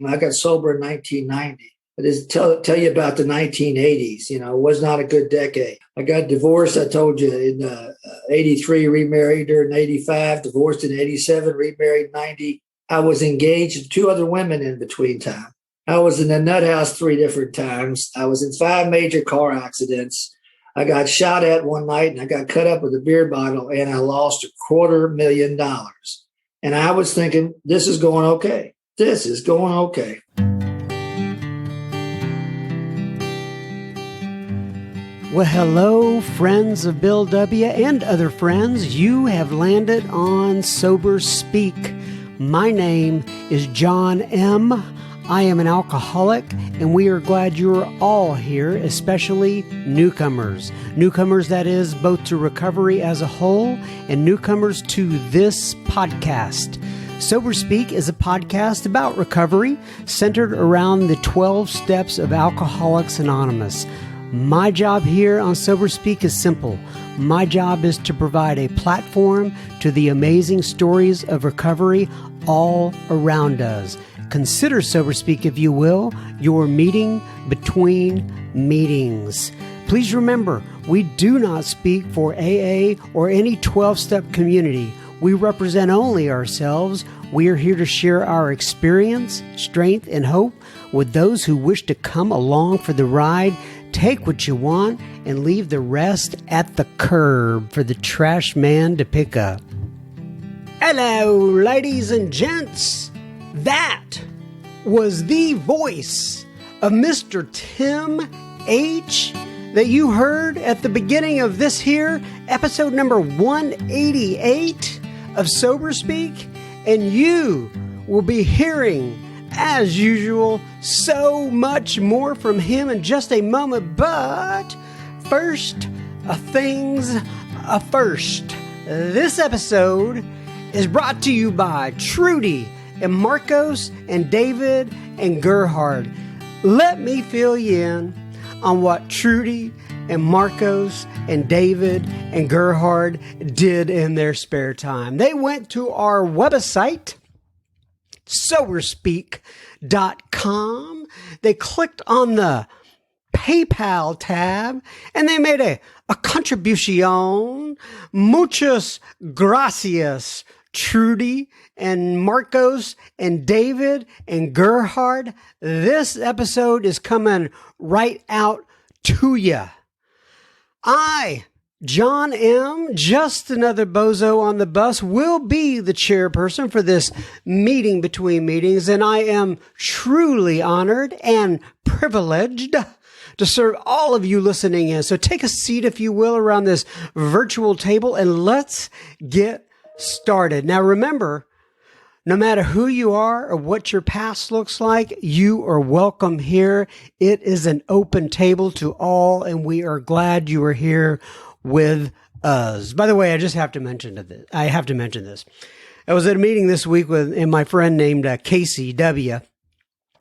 I got sober in 1990. I just tell you about the 1980s. It was not a good decade. I got divorced, I told you, in 83, remarried her in 85, divorced in 87, remarried in 90. I was engaged to 2 other women in between time. I was in the nut house 3 different times. I was in 5 major car accidents. I got shot at one night and I got cut up with a beer bottle and I lost $250,000. And I was thinking, this is going okay. This is going okay. Well, hello, friends of Bill W. and other friends. You have landed on Sober Speak. My name is John M. I am an alcoholic, and we are glad you are all here, especially newcomers. Newcomers, that is, both to recovery as a whole and newcomers to this podcast. Sober Speak is a podcast about recovery centered around the 12 steps of Alcoholics Anonymous. My job here on Sober Speak is simple. My job is to provide a platform to the amazing stories of recovery all around us. Consider Sober Speak, if you will, your meeting between meetings. Please remember, we do not speak for AA or any 12-step community. We represent only ourselves. We are here to share our experience, strength, and hope with those who wish to come along for the ride. Take what you want and leave the rest at the curb for the trash man to pick up. Hello, ladies and gents. That was the voice of Mr. Tim H. that you heard at the beginning of this here episode number 188 of Sober Speak. And you will be hearing, as usual, so much more from him in just a moment. But first, things first. This episode is brought to you by Trudy and Marcos and David and Gerhard. Let me fill you in on what Trudy and Marcos and David and Gerhard did in their spare time. They went to our website, soberspeak.com. They clicked on the PayPal tab and they made a contribution. Muchas gracias, Trudy and Marcos and David and Gerhard. This episode is coming right out to you. I, John M., just another bozo on the bus, will be the chairperson for this meeting between meetings, and I am truly honored and privileged to serve all of you listening in. So take a seat, if you will, around this virtual table, and let's get started. Now remember, no matter who you are or what your past looks like, you are welcome here. It is an open table to all, and we are glad you are here with us. By the way, I just have to mention this. I was at a meeting this week and my friend named Casey W.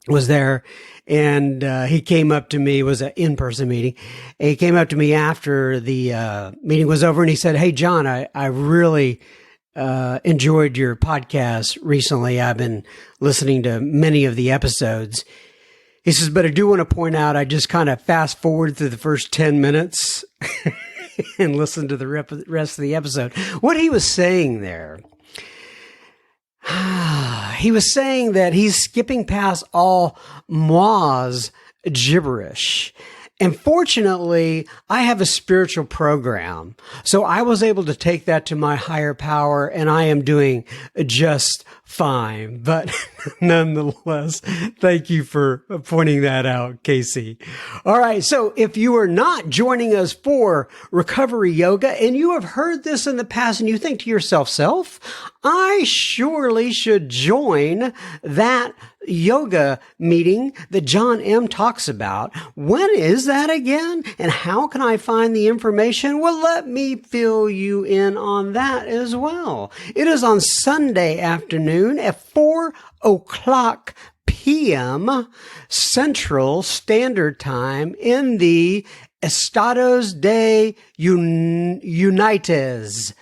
was there, and he came up to me. It was an in-person meeting. And he came up to me after the meeting was over, and he said, "Hey, John, I really enjoyed your podcast recently. I've been listening to many of the episodes." He says, "But I do want to point out, I just kind of fast forward through the first 10 minutes and listen to the rest of the episode." What he was saying there, he was saying that he's skipping past all Moz gibberish. And fortunately, I have a spiritual program, so I was able to take that to my higher power, and I am doing just fine. But nonetheless, thank you for pointing that out, Casey. All right, so if you are not joining us for Recovery Yoga, and you have heard this in the past, and you think to yourself, I surely should join that yoga meeting that John M. talks about. When is that again? And how can I find the information? Well, let me fill you in on that as well. It is on Sunday afternoon at 4:00 p.m. Central Standard Time in the Estados de Unites.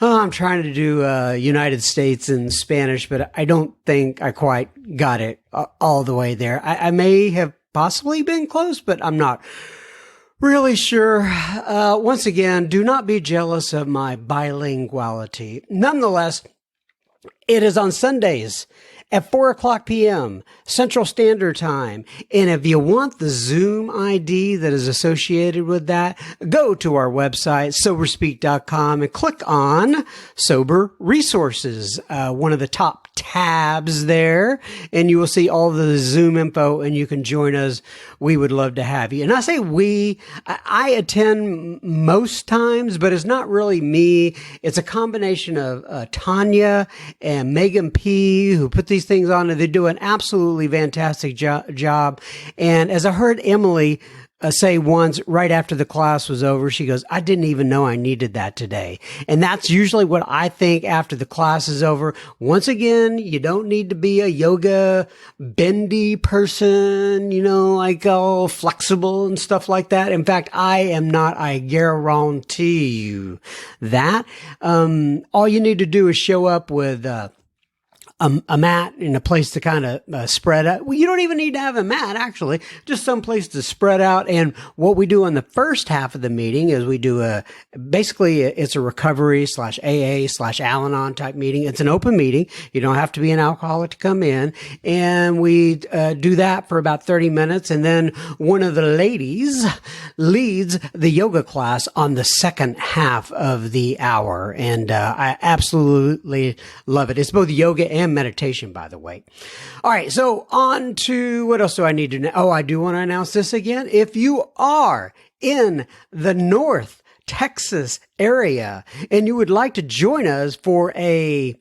Oh, I'm trying to do United States in Spanish, but I don't think I quite got it all the way there. I may have possibly been close, but I'm not really sure. Once again, do not be jealous of my bilinguality. Nonetheless, it is on Sundays at 4:00 p.m. Central Standard Time. And if you want the Zoom ID that is associated with that, go to our website, soberspeak.com, and click on Sober Resources, one of the top tabs there, and you will see all the Zoom info, and you can join us. We would love to have you. And I say we, I attend most times, but it's not really me. It's a combination of Tanya and Megan P., who put these things on, and they do an absolutely fantastic job. And as I heard Emily say once right after the class was over, she goes, I didn't even know I needed that today. And that's usually what I think after the class is over. Once again, you don't need to be a yoga bendy person, like all flexible and stuff like that. In fact, I am not. I guarantee you that. All you need to do is show up with a mat and a place to kind of spread out. Well, you don't even need to have a mat, actually, just some place to spread out. And what we do in the first half of the meeting is we do basically it's a recovery / AA / Al-Anon type meeting. It's an open meeting. You don't have to be an alcoholic to come in. And we do that for about 30 minutes. And then one of the ladies leads the yoga class on the second half of the hour. And I absolutely love it. It's both yoga and meditation, by the way. All right. So on to what else do I need to know? Oh, I do want to announce this again. If you are in the North Texas area and you would like to join us for a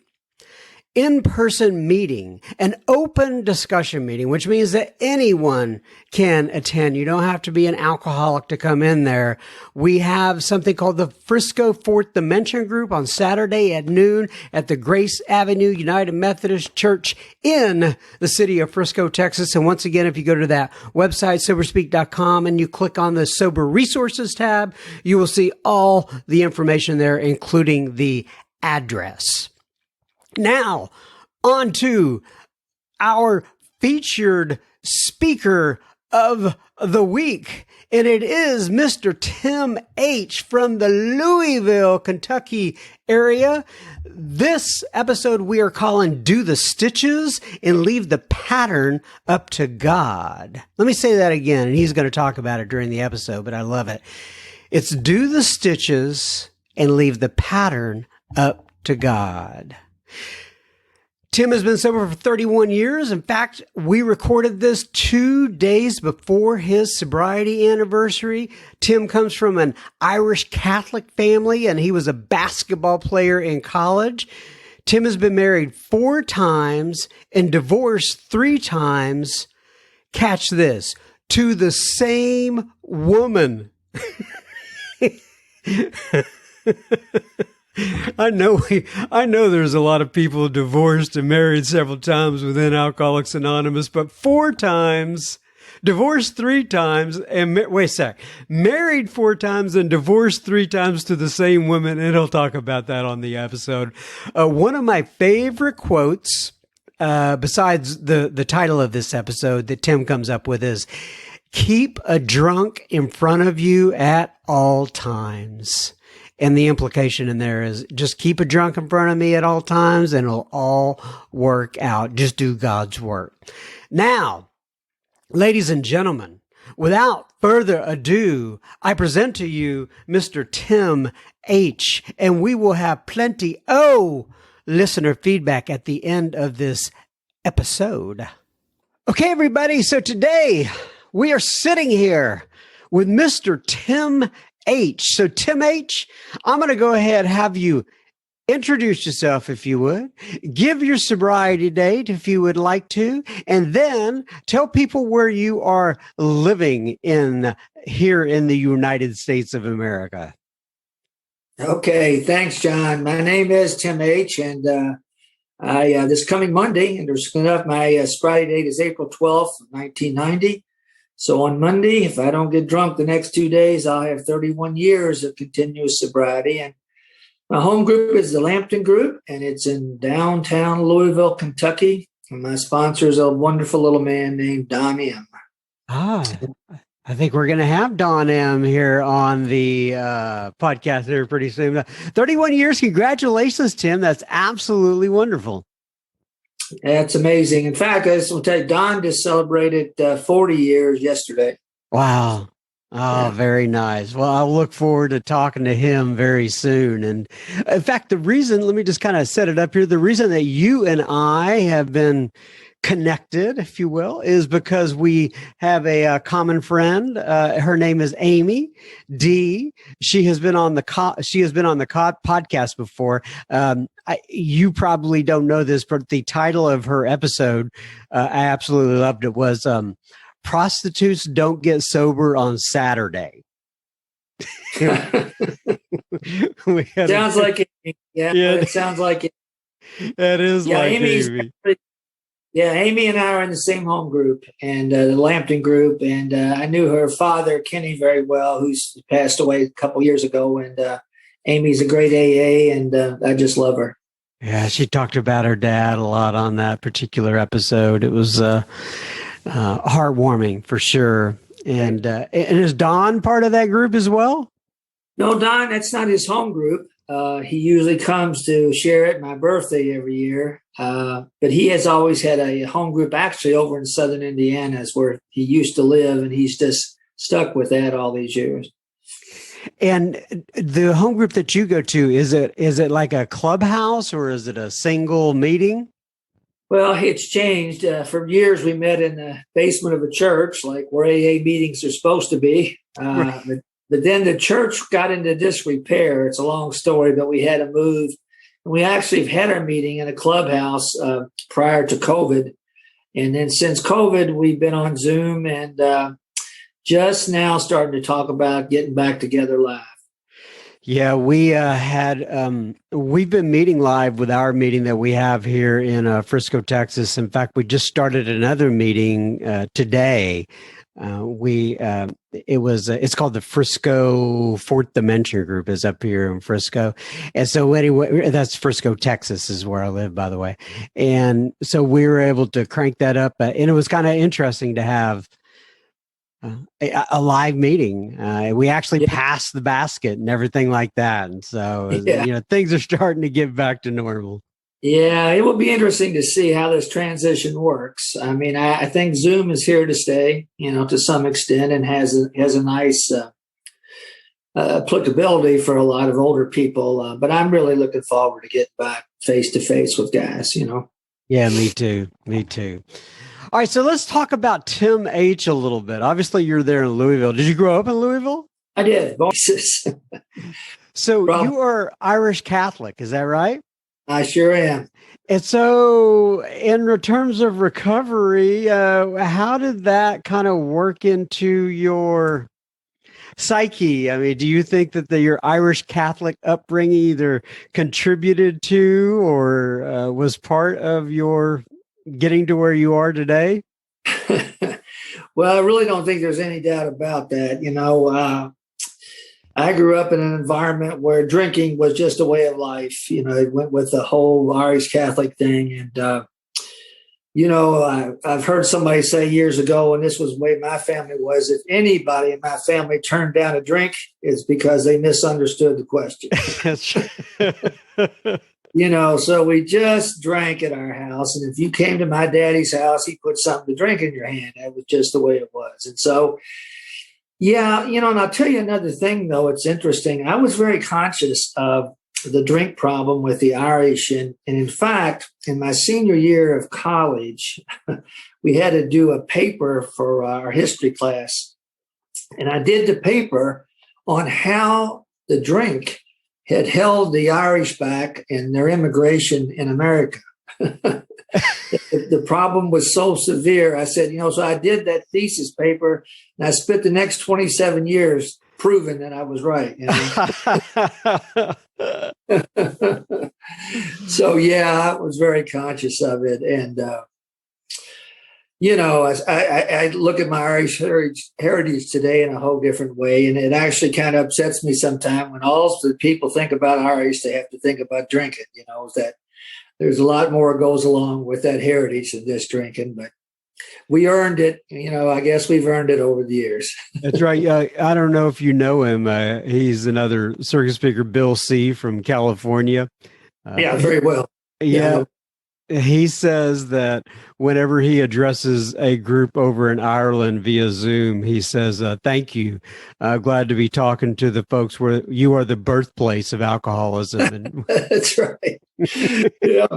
in-person meeting, an open discussion meeting, which means that anyone can attend. You don't have to be an alcoholic to come in there. We have something called the Frisco Fourth Dimension Group on Saturday at noon at the Grace Avenue United Methodist Church in the city of Frisco, Texas. And once again, if you go to that website, soberspeak.com, and you click on the Sober Resources tab, you will see all the information there, including the address. Now, on to our featured speaker of the week, and it is Mr. Tim H. from the Louisville, Kentucky area. This episode we are calling Do the Stitches and Leave the Pattern Up to God. Let me say that again, and he's going to talk about it during the episode, but I love it. It's Do the Stitches and Leave the Pattern Up to God. Tim has been sober for 31 years. In fact, we recorded this 2 days before his sobriety anniversary. Tim comes from an Irish Catholic family, and he was a basketball player in college. Tim has been married 4 times and divorced 3 times. Catch this, to the same woman. I know there's a lot of people divorced and married several times within Alcoholics Anonymous, but 4 times, divorced 3 times, and married 4 times and divorced 3 times to the same woman, and he'll talk about that on the episode. One of my favorite quotes, besides the title of this episode that Tim comes up with, is, "Keep a drunk in front of you at all times." And the implication in there is just keep a drunk in front of me at all times and it'll all work out. Just do God's work. Now, ladies and gentlemen, without further ado, I present to you Mr. Tim H. And we will have plenty listener feedback at the end of this episode. Okay, everybody. So today we are sitting here with Mr. Tim H. So Tim H., I'm going to go ahead and have you introduce yourself, if you would. Give your sobriety date, if you would like to. And then tell people where you are living here in the United States of America. Okay, thanks, John. My name is Tim H., and I this coming Monday, and there's enough, my sobriety date is April 12th, 1990. So on Monday, if I don't get drunk the next 2 days, I'll have 31 years of continuous sobriety. And My home group is the Lampton Group, and it's in downtown Louisville, Kentucky. And my sponsor is a wonderful little man named Don M. Ah, I think we're going to have Don M here on the podcast here pretty soon. 31 years. Congratulations, Tim. That's absolutely wonderful. That's amazing. In fact, I just want to tell you, Don just celebrated 40 years yesterday. Wow. Oh, yeah. Very nice. Well, I'll look forward to talking to him very soon. And in fact, let me just kind of set it up here. The reason that you and I have been connected, if you will, is because we have a common friend. Her name is Amy D. She has been on the podcast before. You probably don't know this, but the title of her episode, I absolutely loved it, was Prostitutes Don't Get Sober on Saturday. Sounds like it. Yeah, it sounds like it. That is like Amy. Yeah, Amy and I are in the same home group, and the Lampton Group, and I knew her father, Kenny, very well, who's passed away a couple years ago, and Amy's a great AA, and I just love her. Yeah, she talked about her dad a lot on that particular episode. It was heartwarming for sure. And is Don part of that group as well? No, Don, that's not his home group. He usually comes to share it my birthday every year. But he has always had a home group actually over in southern Indiana is where he used to live, and he's just stuck with that all these years. And the home group that you go to, is it like a clubhouse or is it a single meeting? Well, it's changed. For years, we met in the basement of a church, like where AA meetings are supposed to be. Right. But then the church got into disrepair. It's a long story, but we had to move. And we actually have had our meeting in a clubhouse prior to COVID. And then since COVID, we've been on Zoom and just now starting to talk about getting back together live. Yeah, we've been meeting live with our meeting that we have here in Frisco, Texas. In fact, we just started another meeting today. It's called the Frisco Fourth Dimension Group is up here in Frisco. And so anyway, that's Frisco, Texas is where I live, by the way. And so we were able to crank that up. And it was kind of interesting to have a live meeting. We actually passed the basket and everything like that. And so, things are starting to get back to normal. Yeah, it will be interesting to see how this transition works. I mean, I think Zoom is here to stay, to some extent, and has a nice applicability for a lot of older people. But I'm really looking forward to getting back face to face with guys, Yeah, me too. Me too. All right, so let's talk about Tim H. a little bit. Obviously, you're there in Louisville. Did you grow up in Louisville? I did. So you are Irish Catholic, is that right? I sure am. And so in terms of recovery, how did that kind of work into your psyche? I mean, do you think that your Irish Catholic upbringing either contributed to or was part of your getting to where you are today? Well, I really don't think there's any doubt about that. I grew up in an environment where drinking was just a way of life. It went with the whole Irish Catholic thing. And, I've heard somebody say years ago, and this was the way my family was, if anybody in my family turned down a drink, it's because they misunderstood the question. So we just drank at our house. And if you came to my daddy's house, he put something to drink in your hand. That was just the way it was. And so, and I'll tell you another thing, though. It's interesting. I was very conscious of the drink problem with the Irish. And in fact, in my senior year of college, we had to do a paper for our history class. And I did the paper on how the drink had held the Irish back in their immigration in America. The problem was so severe. I said, so I did that thesis paper and I spent the next 27 years proving that I was right. So, I was very conscious of it. And, I look at my Irish heritage today in a whole different way, and it actually kind of upsets me sometimes when all the people think about Irish, they have to think about drinking. That there's a lot more goes along with that heritage than just drinking, but we earned it. I guess we've earned it over the years. That's right. I don't know if you know him. He's another circus speaker, Bill C. from California. Yeah, very well. Yeah. He says that whenever he addresses a group over in Ireland via Zoom, he says, thank you. Glad to be talking to the folks where you are the birthplace of alcoholism. That's right. Yeah,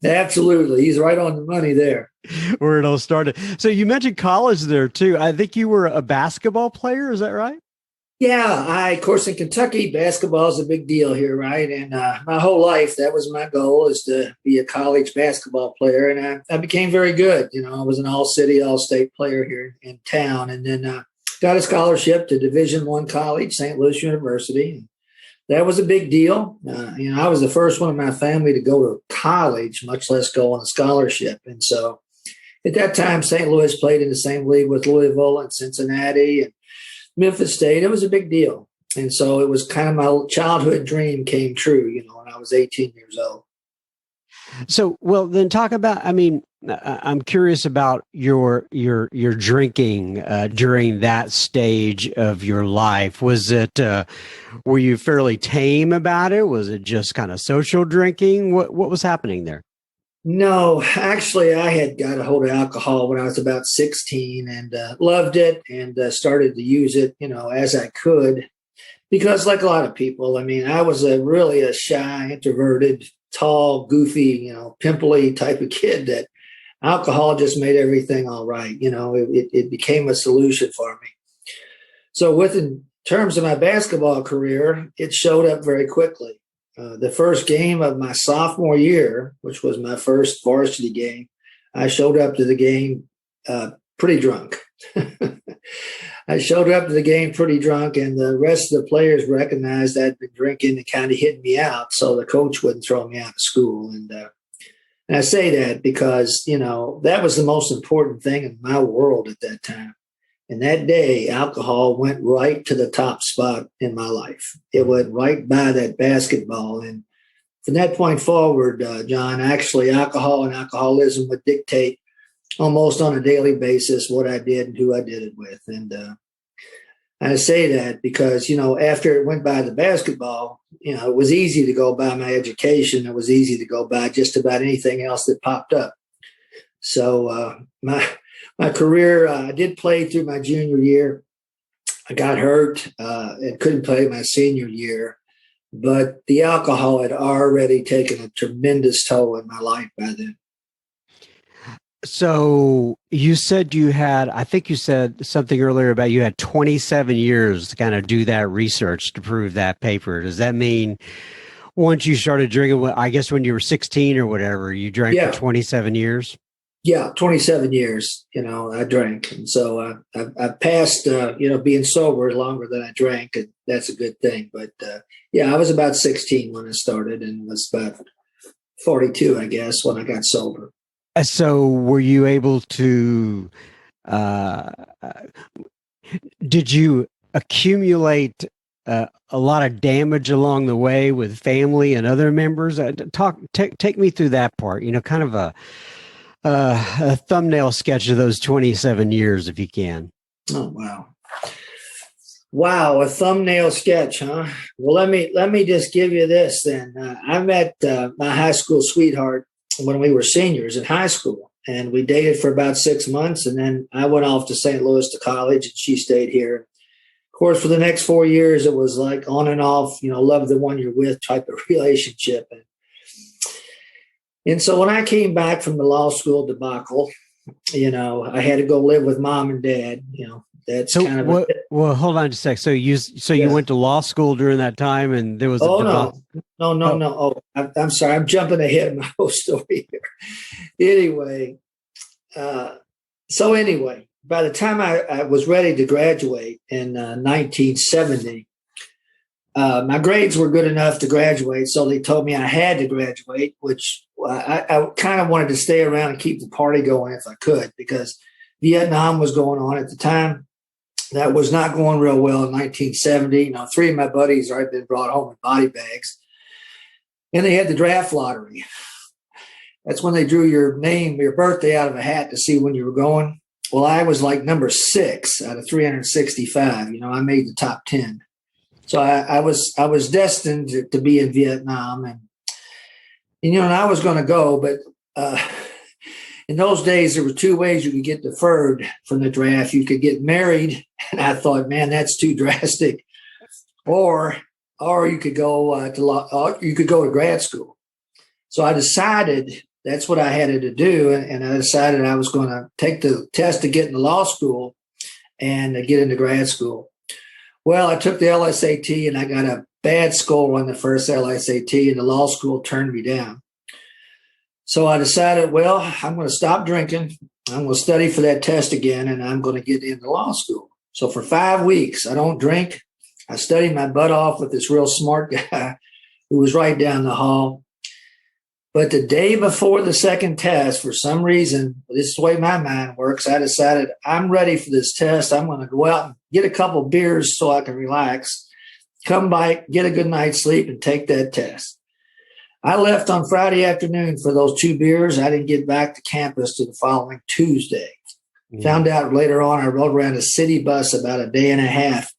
absolutely. He's right on the money there. Where it all started. So you mentioned college there too. I think you were a basketball player. Is that right? Yeah, of course, in Kentucky, basketball is a big deal here, right? And my whole life, that was my goal, is to be a college basketball player. And I became very good. I was an all-city, all-state player here in town, and then got a scholarship to Division I college, St. Louis University. That was a big deal. I was the first one in my family to go to college, much less go on a scholarship. And so at that time, St. Louis played in the same league with Louisville and Cincinnati and Memphis State. It was a big deal. And so it was kind of my childhood dream came true, when I was 18 years old. So, well, then talk about, I'm curious about your drinking during that stage of your life. Was it, were you fairly tame about it? Was it just kind of social drinking? What was happening there? No, actually, I had got a hold of alcohol when I was about 16 and loved it and started to use it, as I could. Because like a lot of people, I was really a shy, introverted, tall, goofy, pimply type of kid that alcohol just made everything all right. It became a solution for me. So in terms of my basketball career, it showed up very quickly. The first game of my sophomore year, which was my first varsity game, I showed up to the game pretty drunk. I showed up to the game pretty drunk, and the rest of the players recognized I'd been drinking and kind of hid me out, so the coach wouldn't throw me out of school. And I say that because, that was the most important thing in my world at that time. And that day, alcohol went right to the top spot in my life. It went right by that basketball. And from that point forward, John, actually alcohol and alcoholism would dictate almost on a daily basis what I did and who I did it with. And I say that because, after it went by the basketball, it was easy to go by my education. It was easy to go by just about anything else that popped up. So my career, I did play through my junior year. I got hurt and couldn't play my senior year, but the alcohol had already taken a tremendous toll in my life by then. So you said I think you said something earlier about you had 27 years to kind of do that research to prove that paper. Does that mean once you started drinking, I guess when you were 16 or whatever, you drank for 27 years? Yeah, 27 years, I drank. And so I passed, being sober longer than I drank, and that's a good thing. But I was about 16 when I started and was about 42, I guess, when I got sober. So were you able to, did you accumulate a lot of damage along the way with family and other members? Take me through that part, kind of a thumbnail sketch of those 27 years, if you can. Oh, wow. Wow. A thumbnail sketch, huh? Well, let me just give you this then. I met my high school sweetheart when we were seniors in high school, and we dated for about 6 months. And then I went off to St. Louis to college, and she stayed here. Of course, for the next 4 years, it was like on and off, love the one you're with type of relationship. And so when I came back from the law school debacle, I had to go live with mom and dad. That's so kind of well, hold on just a sec. You went to law school during that time, and there was no. Oh, I'm sorry. I'm jumping ahead of my whole story here. Anyway, by the time I was ready to graduate in 1970, my grades were good enough to graduate, so they told me I had to graduate, which I kind of wanted to stay around and keep the party going if I could, because Vietnam was going on at the time. That was not going real well in 1970. You know, 3 of my buddies had already been brought home in body bags. And they had the draft lottery. That's when they drew your name, your birthday out of a hat to see when you were going. Well, I was like number 6 out of 365. You know, I made the top 10. So I was destined to be in Vietnam. And you know, and I was going to go, but in those days, there were 2 ways you could get deferred from the draft. You could get married, and I thought, man, that's too drastic. Or you could go to grad school. So I decided that's what I had to do, and I decided I was going to take the test to get into law school and get into grad school. Well, I took the LSAT, and I got a bad score on the first LSAT, and the law school turned me down. So I decided, well, I'm going to stop drinking. I'm going to study for that test again, and I'm going to get into law school. So for 5 weeks, I don't drink. I studied my butt off with this real smart guy who was right down the hall. But the day before the second test, for some reason, this is the way my mind works, I decided I'm ready for this test. I'm going to go out and get a couple beers so I can relax, come back, get a good night's sleep, and take that test. I left on Friday afternoon for those 2 beers. I didn't get back to campus till the following Tuesday. Found out later on I rode around a city bus about a day and a half.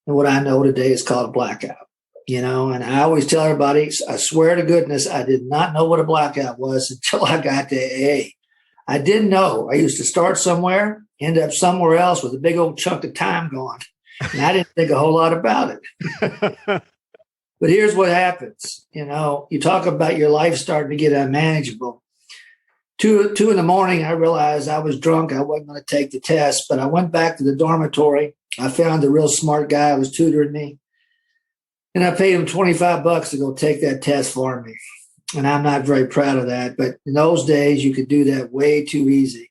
And what I know today is called a blackout. You know, and I always tell everybody, I swear to goodness, I did not know what a blackout was until I got to AA. I didn't know. I used to start somewhere, end up somewhere else with a big old chunk of time gone. And I didn't think a whole lot about it. But here's what happens. You know, you talk about your life starting to get unmanageable. 2 in the morning, I realized I was drunk. I wasn't going to take the test, but I went back to the dormitory. I found a real smart guy who was tutoring me. And I paid him $25 to go take that test for me. And I'm not very proud of that. But in those days, you could do that way too easy.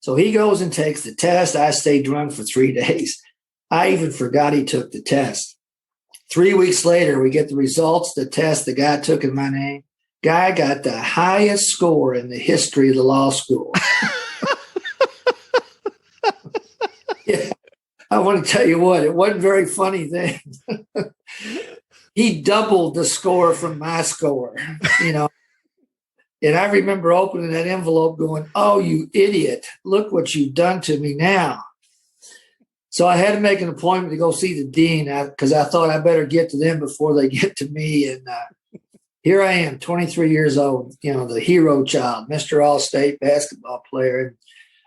So he goes and takes the test. I stayed drunk for 3 days. I even forgot he took the test. 3 weeks later, we get the results, the test the guy took in my name. Guy got the highest score in the history of the law school. Yeah. I want to tell you what, it wasn't very funny then. He doubled the score from my score, you know. And I remember opening that envelope going, oh, you idiot, look what you've done to me now. So I had to make an appointment to go see the dean because I thought I better get to them before they get to me. And here I am, 23 years old, you know, the hero child, Mr. All-State basketball player. And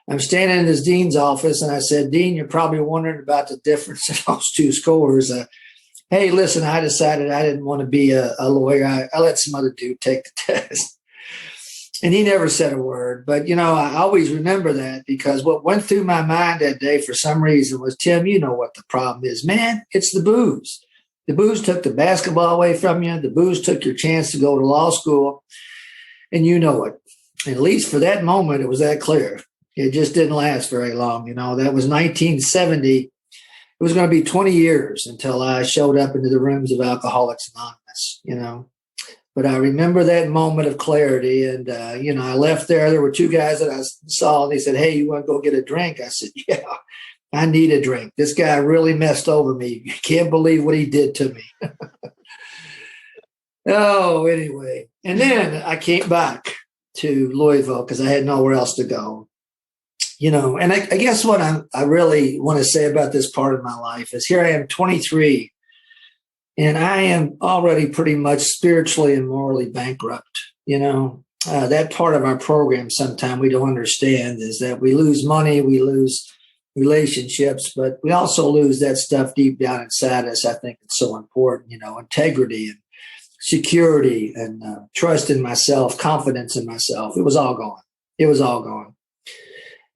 I'm standing in this dean's office, and I said, Dean, you're probably wondering about the difference in those 2 scores. Hey, listen, I decided I didn't want to be a lawyer. I let some other dude take the test. And he never said a word. But, you know, I always remember that because what went through my mind that day for some reason was, Tim, you know what the problem is. Man, it's the booze. The booze took the basketball away from you. The booze took your chance to go to law school. And you know it. And at least for that moment, it was that clear. It just didn't last very long. You know, that was 1970. It was going to be 20 years until I showed up into the rooms of Alcoholics Anonymous, you know. But I remember that moment of clarity. And, you know, I left there. There were 2 guys that I saw, and they said, hey, you want to go get a drink? I said, yeah, I need a drink. This guy really messed over me. You can't believe what he did to me. Oh, anyway. And then I came back to Louisville because I had nowhere else to go. You know, and I guess what I really want to say about this part of my life is here I am 23, and I am already pretty much spiritually and morally bankrupt. You know, that part of our program sometimes we don't understand is that we lose money, we lose relationships, but we also lose that stuff deep down inside us. I think it's so important, you know, integrity and security and trust in myself, confidence in myself. It was all gone. It was all gone.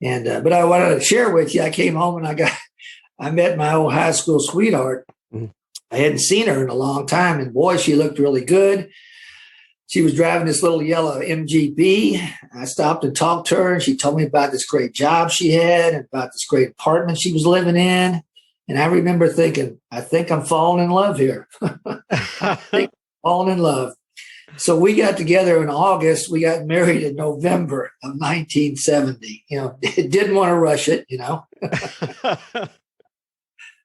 And but I wanted to share with you. I came home and I met my old high school sweetheart. Mm-hmm. I hadn't seen her in a long time, and boy, she looked really good. She was driving this little yellow MGB. I stopped and talked to her, and she told me about this great job she had and about this great apartment she was living in. And I remember thinking, I think I'm falling in love here. I think I'm falling in love. So we got together in August. We got married in November of 1970. Didn't want to rush it.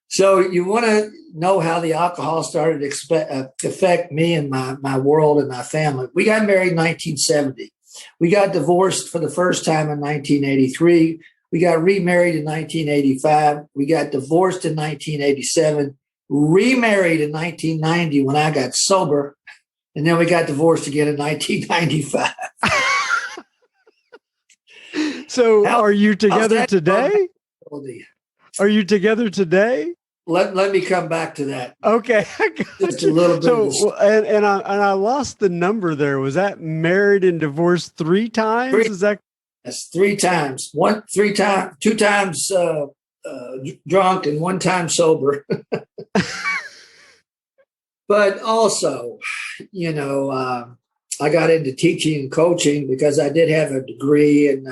So you want to know how the alcohol started to affect me and my world and my family. We got married in 1970. We got divorced for the first time in 1983. We got remarried in 1985. We got divorced in 1987, remarried in 1990 when I got sober. And then we got divorced again in 1995. So are you together today? Are you together today? Let me come back to that. Okay. Just a little bit. So, and I lost the number there. Was that married and divorced 3 times? Is that? That's 3 times. 2 times drunk and 1 time sober. But also, I got into teaching and coaching because I did have a degree, and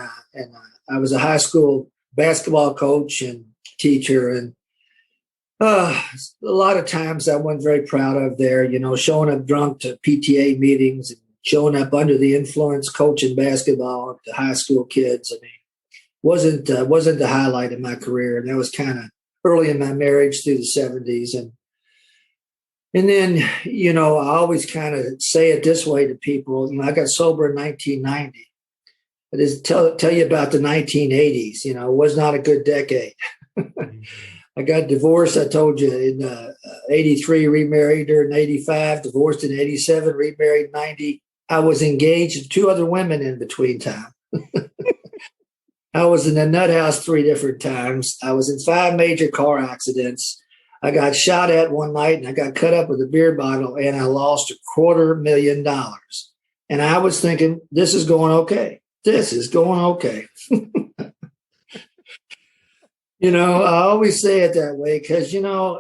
I was a high school basketball coach and teacher, and a lot of times I wasn't very proud of there, showing up drunk to PTA meetings and showing up under the influence, coaching basketball to high school kids. I mean, wasn't the highlight of my career, and that was kind of early in my marriage through the 70s, and then, I always kind of say it this way to people. I got sober in 1990. But just tell you about the 1980s. It was not a good decade. I got divorced, I told you, in 83, remarried her in 85, divorced in 87, remarried in 90. I was engaged to 2 other women in between time. I was in the nut house 3 different times. I was in 5 major car accidents. I got shot at one night, and I got cut up with a beer bottle, and I lost $250,000. And I was thinking, this is going okay. This is going okay. I always say it that way because,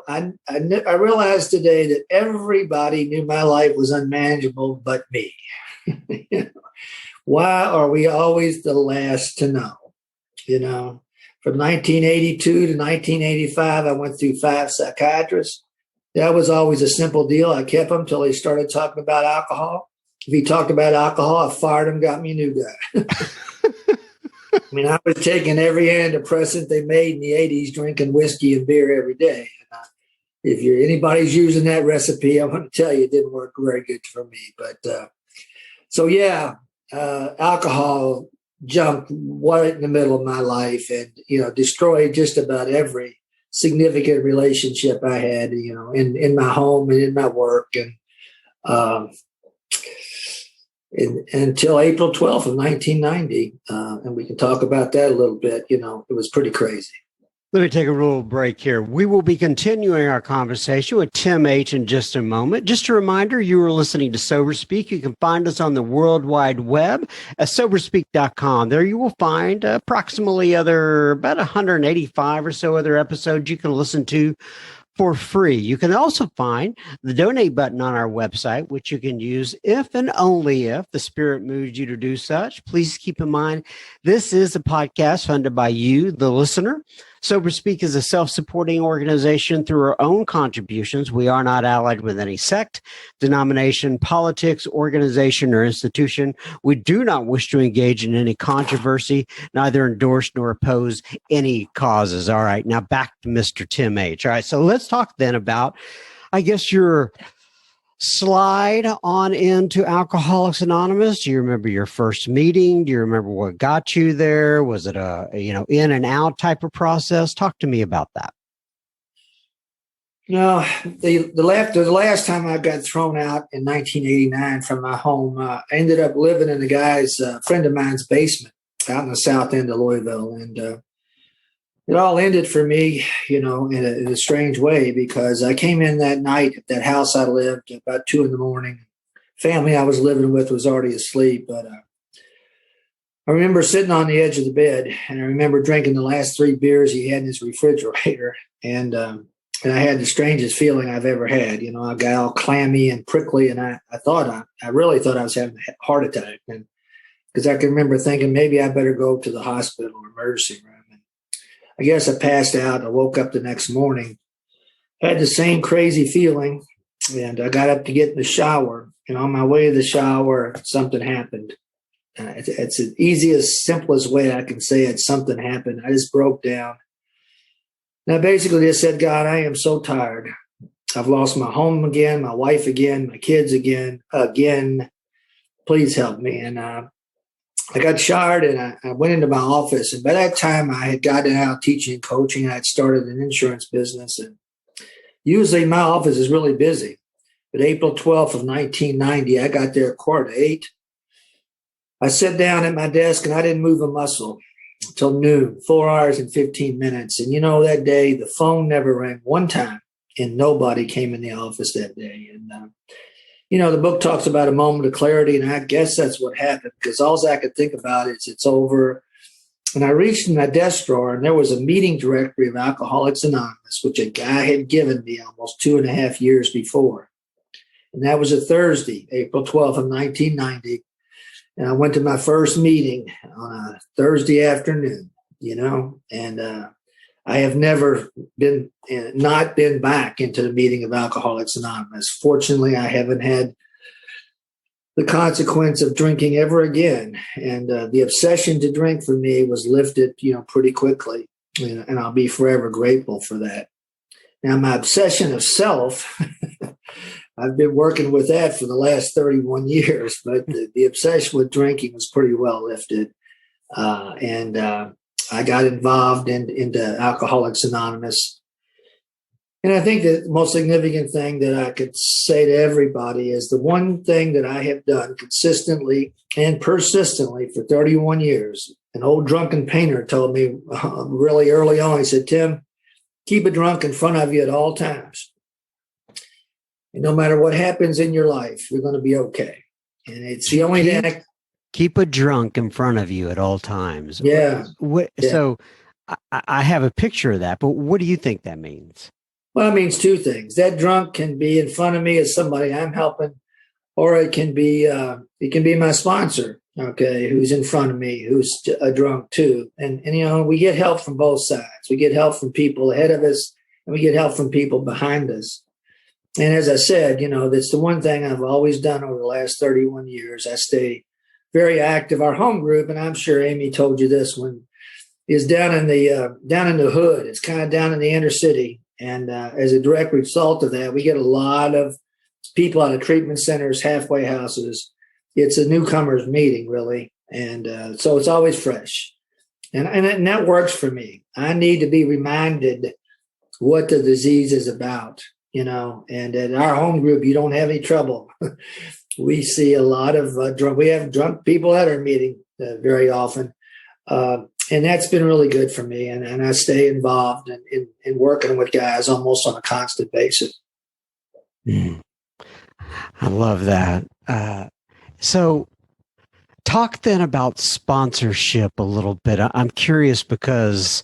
I realized today that everybody knew my life was unmanageable but me. Why are we always the last to know? From 1982 to 1985, I went through 5 psychiatrists. That was always a simple deal. I kept them until they started talking about alcohol. If he talked about alcohol, I fired him, got me a new guy. I mean, I was taking every antidepressant they made in the 80s, drinking whiskey and beer every day. And if anybody's using that recipe, I'm going to tell you it didn't work very good for me. But alcohol jumped right in the middle of my life and, destroyed just about every significant relationship I had, in my home and in my work. And until April 12th of 1990, and we can talk about that a little bit, it was pretty crazy. Let me take a little break here. We will be continuing our conversation with Tim H. in just a moment. Just a reminder, you are listening to Sober Speak. You can find us on the World Wide Web at soberspeak.com. There you will find approximately about 185 or so other episodes you can listen to for free. You can also find the donate button on our website, which you can use if and only if the Spirit moves you to do such. Please keep in mind, this is a podcast funded by you, the listener. Sober Speak is a self-supporting organization through our own contributions. We are not allied with any sect, denomination, politics, organization, or institution. We do not wish to engage in any controversy, neither endorse nor oppose any causes. All right, now back to Mr. Tim H. All right, so let's talk then about, I guess, your slide on into Alcoholics Anonymous. Do you remember your first meeting? Do you remember what got you there? Was it a, in and out type of process? Talk to me about that. No, the last time I got thrown out in 1989 from my home, I ended up living in a guy's friend of mine's basement out in the south end of Louisville. And it all ended for me, in a strange way, because I came in that night at that house I lived about 2 a.m. Family I was living with was already asleep, but I remember sitting on the edge of the bed, and I remember drinking the last 3 beers he had in his refrigerator, and I had the strangest feeling I've ever had. I got all clammy and prickly, and I really thought I was having a heart attack, and because I can remember thinking maybe I better go to the hospital or emergency room. I guess I passed out. I woke up the next morning, had the same crazy feeling, And I got up to get in the shower. And on my way to the shower, something happened. It's the easiest, simplest way I can say it. Something happened. I just broke down. And I basically just said, God, I am so tired. I've lost my home again, my wife again, my kids again. Please help me. And I got showered and I went into my office. And by that time, I had gotten out teaching and coaching. I had started an insurance business. And usually my office is really busy. But April 12th of 1990, I got there at 7:45. I sat down at my desk and I didn't move a muscle until noon, 4 hours and 15 minutes. And that day, the phone never rang one time and nobody came in the office that day. And, the book talks about a moment of clarity, and I guess that's what happened because all I could think about is it's over. And I reached in my desk drawer and there was a meeting directory of Alcoholics Anonymous, which a guy had given me almost 2.5 years before. And that was a Thursday, April 12th of 1990. And I went to my first meeting on a Thursday afternoon, and I have never not been back into the meeting of Alcoholics Anonymous. Fortunately, I haven't had the consequence of drinking ever again. And the obsession to drink for me was lifted, pretty quickly. And I'll be forever grateful for that. Now, my obsession of self, I've been working with that for the last 31 years, but the obsession with drinking was pretty well lifted. And I got involved into Alcoholics Anonymous. And I think the most significant thing that I could say to everybody is the one thing that I have done consistently and persistently for 31 years. An old drunken painter told me really early on, he said, Tim, keep a drunk in front of you at all times. And no matter what happens in your life, you're going to be okay. And it's the only thing. Keep a drunk in front of you at all times. Yeah. So I have a picture of that, but what do you think that means? Well, it means two things. That drunk can be in front of me as somebody I'm helping, or it can be my sponsor, okay, who's in front of me, who's a drunk too. And we get help from both sides. We get help from people ahead of us, and we get help from people behind us. And as I said, that's the one thing I've always done over the last 31 years. I stay very active. Our home group, and I'm sure Amy told you this one, is down in the hood. It's kind of down in the inner city. And as a direct result of that, we get a lot of people out of treatment centers, halfway houses. It's a newcomers meeting, really. And so it's always fresh. And that works for me. I need to be reminded what the disease is about, and at our home group, you don't have any trouble. We see a lot of we have drunk people at our meeting very often. And that's been really good for me. And I stay involved in working with guys almost on a constant basis. I love that. So talk then about sponsorship a little bit. I'm curious because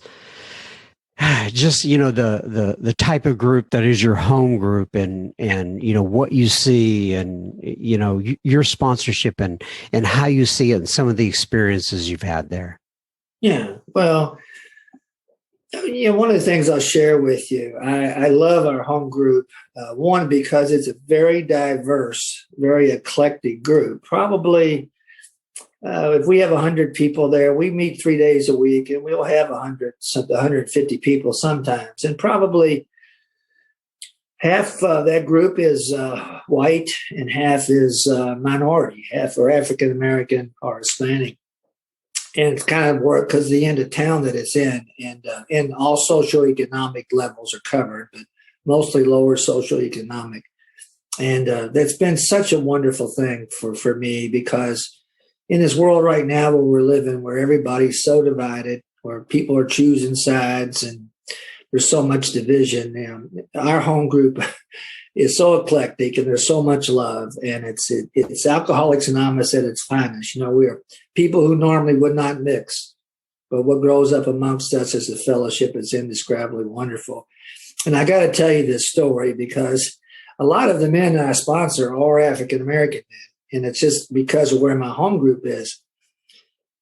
just, the type of group that is your home group and what you see and, your sponsorship and how you see it and some of the experiences you've had there. Yeah. Well, one of the things I'll share with you, I love our home group. One, because it's a very diverse, very eclectic group. Probably if we have 100 people there, we meet 3 days a week and we'll have 150 people sometimes. And probably half that group is white and half is minority, half are African American or Hispanic. And it's kind of work because the end of town that it's in, and all socioeconomic levels are covered, but mostly lower socioeconomic. And that's been such a wonderful thing for me because in this world right now where we're living, where everybody's so divided, where people are choosing sides and there's so much division, our home group is so eclectic and there's so much love, and it's Alcoholics Anonymous at its finest. We are people who normally would not mix, but what grows up amongst us is a fellowship that's indescribably wonderful. And I got to tell you this story because a lot of the men that I sponsor are African American men, and it's just because of where my home group is.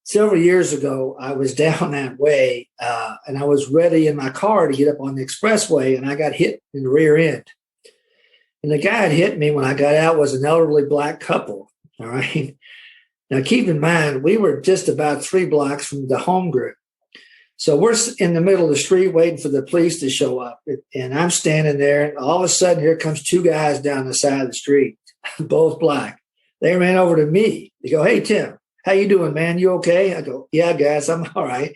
Several years ago, I was down that way, and I was ready in my car to get up on the expressway, and I got hit in the rear end. And the guy that hit me when I got out was an elderly black couple. All right. Now, keep in mind, we were just about 3 blocks from the home group. So we're in the middle of the street waiting for the police to show up. And I'm standing there, and all of a sudden, here comes 2 guys down the side of the street, both black. They ran over to me. They go, "Hey, Tim, how you doing, man? You okay?" I go, "Yeah, guys, I'm all right."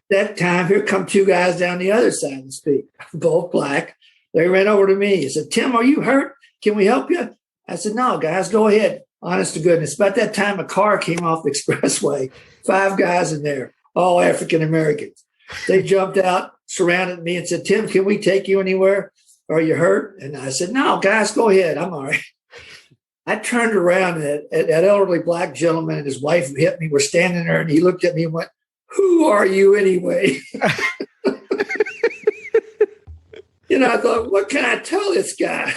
That time, here come 2 guys down the other side of the street, both black. They ran over to me and said, "Tim, are you hurt? Can we help you?" I said, "No, guys, go ahead." Honest to goodness. About that time, a car came off the expressway, 5 guys in there, all African Americans. They jumped out, surrounded me, and said, "Tim, can we take you anywhere? Are you hurt?" And I said, "No, guys, go ahead. I'm all right." I turned around, and that elderly black gentleman and his wife who hit me were standing there, and he looked at me and went, "Who are you anyway?" I thought, what can I tell this guy?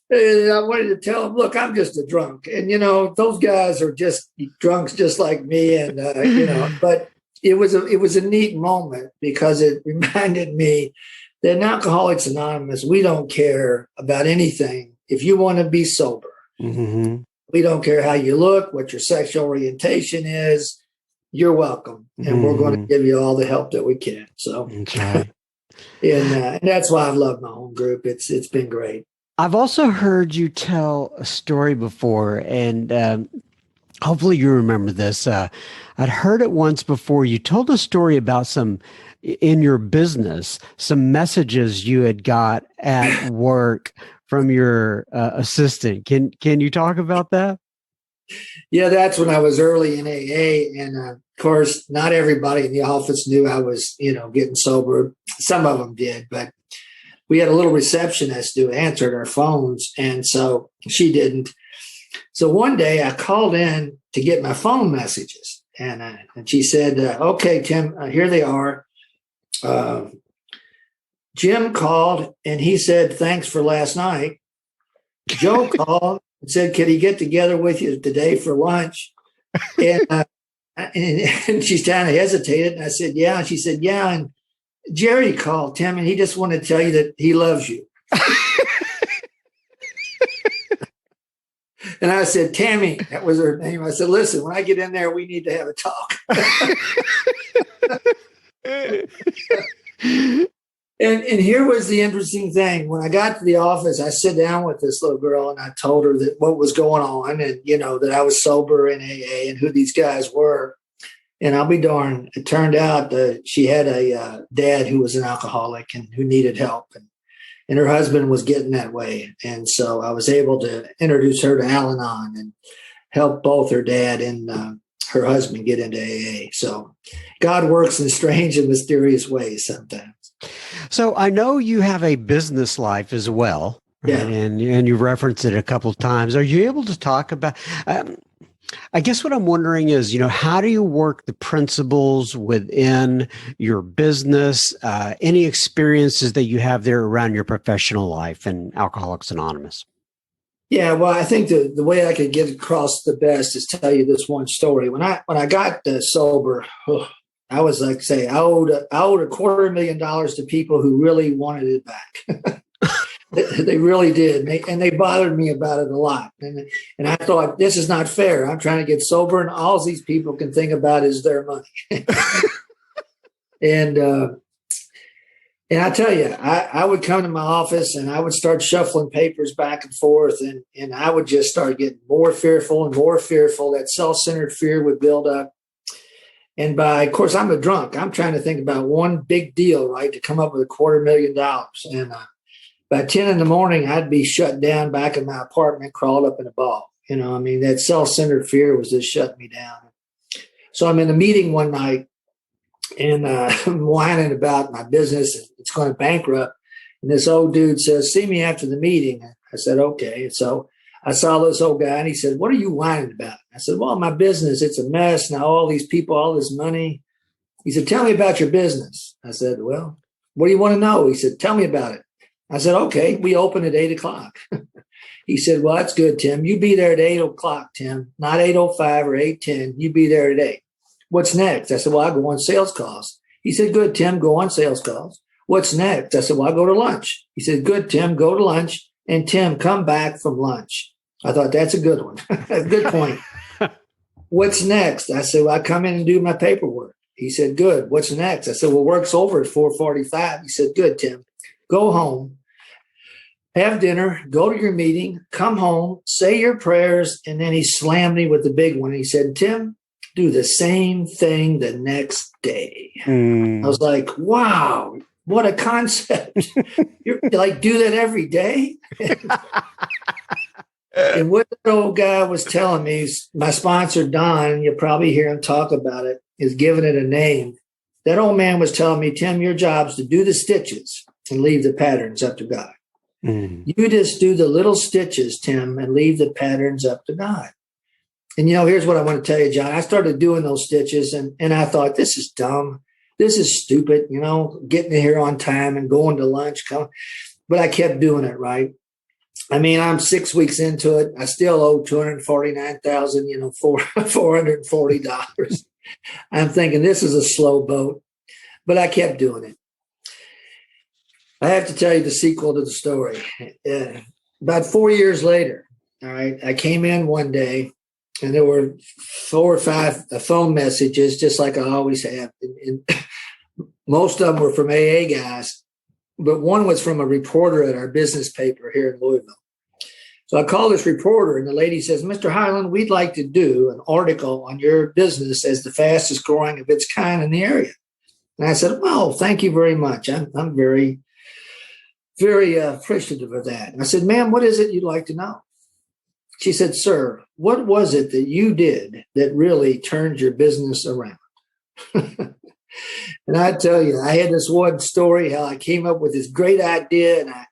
And I wanted to tell him, "Look, I'm just a drunk." And, those guys are just drunks just like me. And, but it was a neat moment because it reminded me that in Alcoholics Anonymous, we don't care about anything. If you want to be sober, Mm-hmm. we don't care how you look, what your sexual orientation is. You're welcome. And we're going to give you all the help that we can. So, Okay. and that's why I've loved my home group. It's been great. I've also heard you tell a story before, and hopefully you remember this. I'd heard it once before. You told a story about in your business, some messages you had got at work from your assistant. Can you talk about that? Yeah, that's when I was early in AA. And of course, not everybody in the office knew I was, getting sober. Some of them did, but we had a little receptionist who answered our phones. And so she didn't. So one day I called in to get my phone messages. And she said, "Okay, Tim, here they are. Jim called and he said, 'Thanks for last night.' Joe called and said, 'Could he get together with you today for lunch?' And she kind of hesitated. And I said, 'Yeah.' And she said, 'Yeah. And Jerry called, Tim, and he just wanted to tell you that he loves you.' And I said, 'Tammy,' that was her name. I said, 'Listen, when I get in there, we need to have a talk.' And here was the interesting thing. When I got to the office, I sat down with this little girl and I told her that what was going on and, that I was sober in AA and who these guys were. And I'll be darned, it turned out that she had a dad who was an alcoholic and who needed help. And her husband was getting that way. And so I was able to introduce her to Al-Anon and help both her dad and her husband get into AA. So God works in strange and mysterious ways sometimes. So I know you have a business life as well. Right? Yeah. And you referenced it a couple of times. Are you able to talk about, I guess what I'm wondering is, how do you work the principles within your business? Any experiences that you have there around your professional life and Alcoholics Anonymous? Yeah, well, I think the way I could get across the best is tell you this one story. When I got sober, I was like, say, I owed $250,000 to people who really wanted it back. They really did. And they bothered me about it a lot. And I thought, this is not fair. I'm trying to get sober and all these people can think about is their money. And I tell you, I would come to my office and I would start shuffling papers back and forth. And I would just start getting more fearful and more fearful. That self-centered fear would build up. And of course, I'm a drunk. I'm trying to think about one big deal, right, to come up with $250,000. And by 10 in the morning, I'd be shut down back in my apartment, crawled up in a ball. That self-centered fear was just shutting me down. So I'm in a meeting one night and I'm whining about my business. It's going to bankrupt. And this old dude says, "See me after the meeting." I said, "Okay." And so I saw this old guy and he said, "What are you whining about?" I said, "Well, my business, it's a mess. Now all these people, all this money." He said, "Tell me about your business." I said, "Well, what do you want to know?" He said, "Tell me about it." I said, "Okay, we open at 8:00. He said, "Well, that's good, Tim. You be there at 8:00, Tim, not 8:05 or 8:10. You be there at 8. What's next?" I said, "Well, I go on sales calls." He said, "Good, Tim, go on sales calls. what's next? I said, well, I'll go to lunch. He said, good, Tim, go to lunch. And Tim, come back from lunch. I thought, that's a good one. Good point. What's next? I said, well, I come in and do my paperwork. He said, good. What's next? I said, well, work's over at 4:45. He said, good, Tim. Go home, have dinner, go to your meeting, come home, say your prayers. And then he slammed me with the big one. He said, Tim, do the same thing the next day. I was like, wow, what a concept. You're like, do that every day? And what that old guy was telling me, my sponsor, Don, you'll probably hear him talk about it, is giving it a name. That old man was telling me, Tim, your job's to do the stitches and leave the patterns up to God. You just do the little stitches, Tim, and leave the patterns up to God. And, here's what I want to tell you, John. I started doing those stitches, and I thought, this is dumb. This is stupid, getting here on time and going to lunch. But I kept doing it, right? I mean, I'm 6 weeks into it. I still owe $249,440. I'm thinking this is a slow boat, but I kept doing it. I have to tell you the sequel to the story. About 4 years later, all right, I came in one day and there were 4 or 5 phone messages, just like I always have. And most of them were from AA guys, but one was from a reporter at our business paper here in Louisville. So I called this reporter, and the lady says, Mr. Highland, we'd like to do an article on your business as the fastest growing of its kind in the area. And I said, well, thank you very much. I'm very, very appreciative of that. And I said, ma'am, what is it you'd like to know? She said, sir, what was it that you did that really turned your business around? And I tell you, I had this one story how I came up with this great idea, and I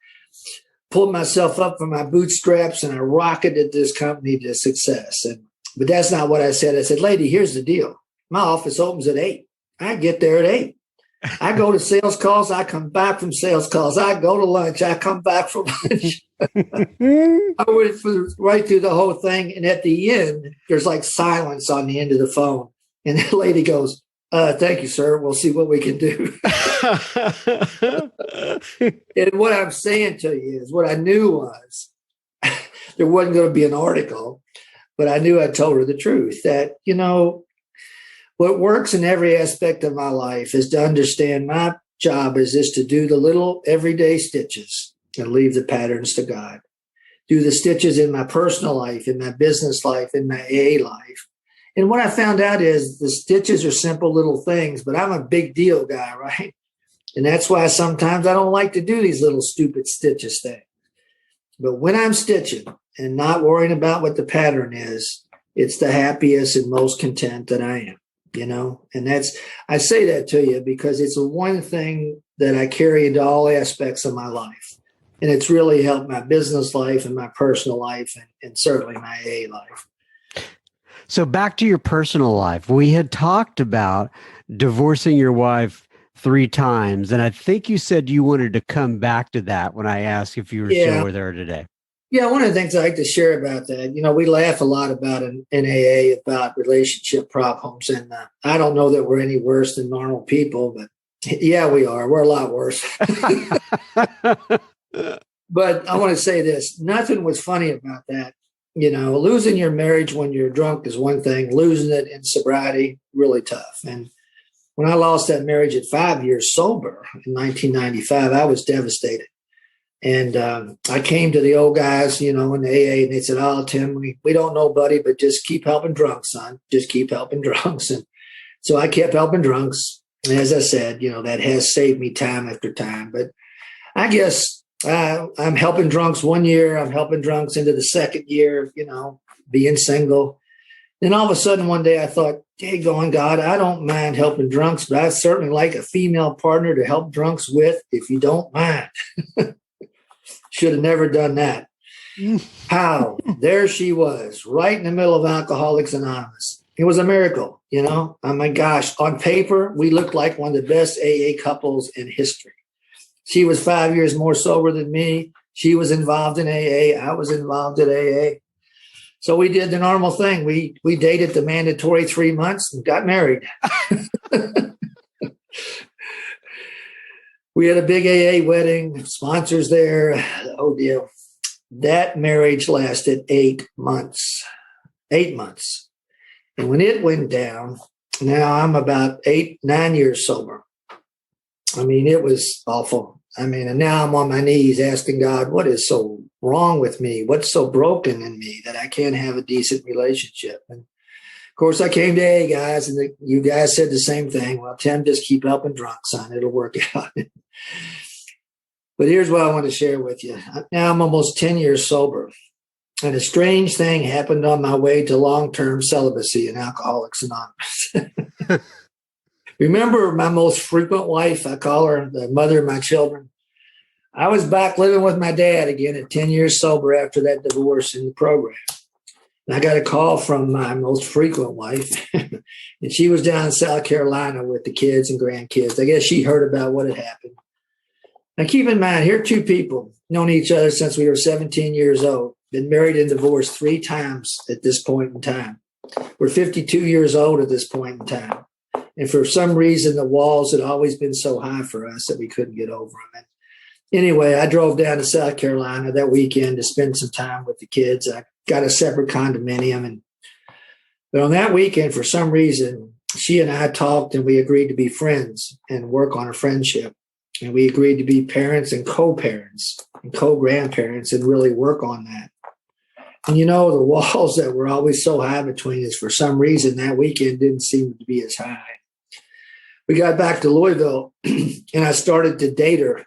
pulled myself up from my bootstraps and I rocketed this company to success. But that's not what I said. I said, lady, here's the deal. My office opens at 8. I get there at 8. I go to sales calls. I come back from sales calls. I go to lunch. I come back from lunch. I went right through the whole thing. And at the end, there's like silence on the end of the phone. And the lady goes, thank you, sir. We'll see what we can do. And what I'm saying to you is what I knew was there wasn't going to be an article, but I knew I told her the truth that, what works in every aspect of my life is to understand my job is to do the little everyday stitches and leave the patterns to God. Do the stitches in my personal life, in my business life, in my AA life. And what I found out is the stitches are simple little things, but I'm a big deal guy, right? And that's why sometimes I don't like to do these little stupid stitches thing. But when I'm stitching and not worrying about what the pattern is, it's the happiest and most content that I am, And I say that to you because it's the one thing that I carry into all aspects of my life. And it's really helped my business life and my personal life and certainly my AA life. So back to your personal life. We had talked about divorcing your wife 3 times. And I think you said you wanted to come back to that when I asked if you were still with her today. Yeah, one of the things I like to share about that, we laugh a lot about in AA about relationship problems. And I don't know that we're any worse than normal people, but yeah, we are. We're a lot worse. But I want to say this. Nothing was funny about that. Losing your marriage when you're drunk is one thing. Losing it in sobriety, really tough. And when I lost that marriage at 5 years sober in 1995, I was devastated. And I came to the old guys, in the AA, and they said, oh, Tim, we don't know, buddy, but just keep helping drunks, son. Just keep helping drunks. And so I kept helping drunks. And as I said, that has saved me time after time. But I guess I'm helping drunks 1 year. I'm helping drunks into the second year, being single. Then all of a sudden one day I thought, hey, God, I don't mind helping drunks, but I certainly like a female partner to help drunks with, if you don't mind. Should have never done that. How? There she was, right in the middle of Alcoholics Anonymous. It was a miracle, Oh my gosh. On paper, we looked like one of the best AA couples in history. She was 5 years more sober than me. She was involved in AA. I was involved in AA. So we did the normal thing. We dated the mandatory 3 months and got married. We had a big AA wedding, sponsors there. Oh, dear. That marriage lasted 8 months. 8 months. And when it went down, now I'm about 9 years sober. I mean, it was awful. I mean, and now I'm on my knees asking God, what is so wrong with me? What's so broken in me that I can't have a decent relationship? And of course, I came to AA guys, and you guys said the same thing. Well, Tim, just keep helping drunk, son. It'll work out. But here's what I want to share with you. Now I'm almost 10 years sober. And a strange thing happened on my way to long-term celibacy in Alcoholics Anonymous. Remember my most frequent wife? I call her the mother of my children. I was back living with my dad again at 10 years sober after that divorce in the program. And I got a call from my most frequent wife, and she was down in South Carolina with the kids and grandkids. I guess she heard about what had happened. Now, keep in mind, here are two people known each other since we were 17 years old, been married and divorced 3 times at this point in time. We're 52 years old at this point in time. And for some reason, the walls had always been so high for us that we couldn't get over them. And anyway, I drove down to South Carolina that weekend to spend some time with the kids. I got a separate condominium. But on that weekend, for some reason, she and I talked, and we agreed to be friends and work on a friendship. And we agreed to be parents and co-parents and co-grandparents and really work on that. And the walls that were always so high between us, for some reason, that weekend didn't seem to be as high. We got back to Louisville, and I started to date her.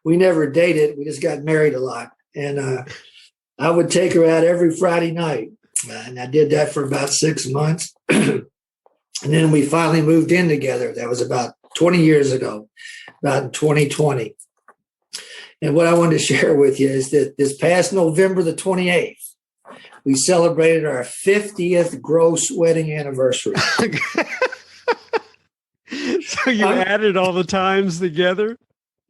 We never dated. We just got married a lot. And I would take her out every Friday night. And I did that for about 6 months. And then we finally moved in together. That was about 20 years ago, about in 2020. And what I wanted to share with you is that this past November the 28th, we celebrated our 50th gross wedding anniversary. So you added all the times together?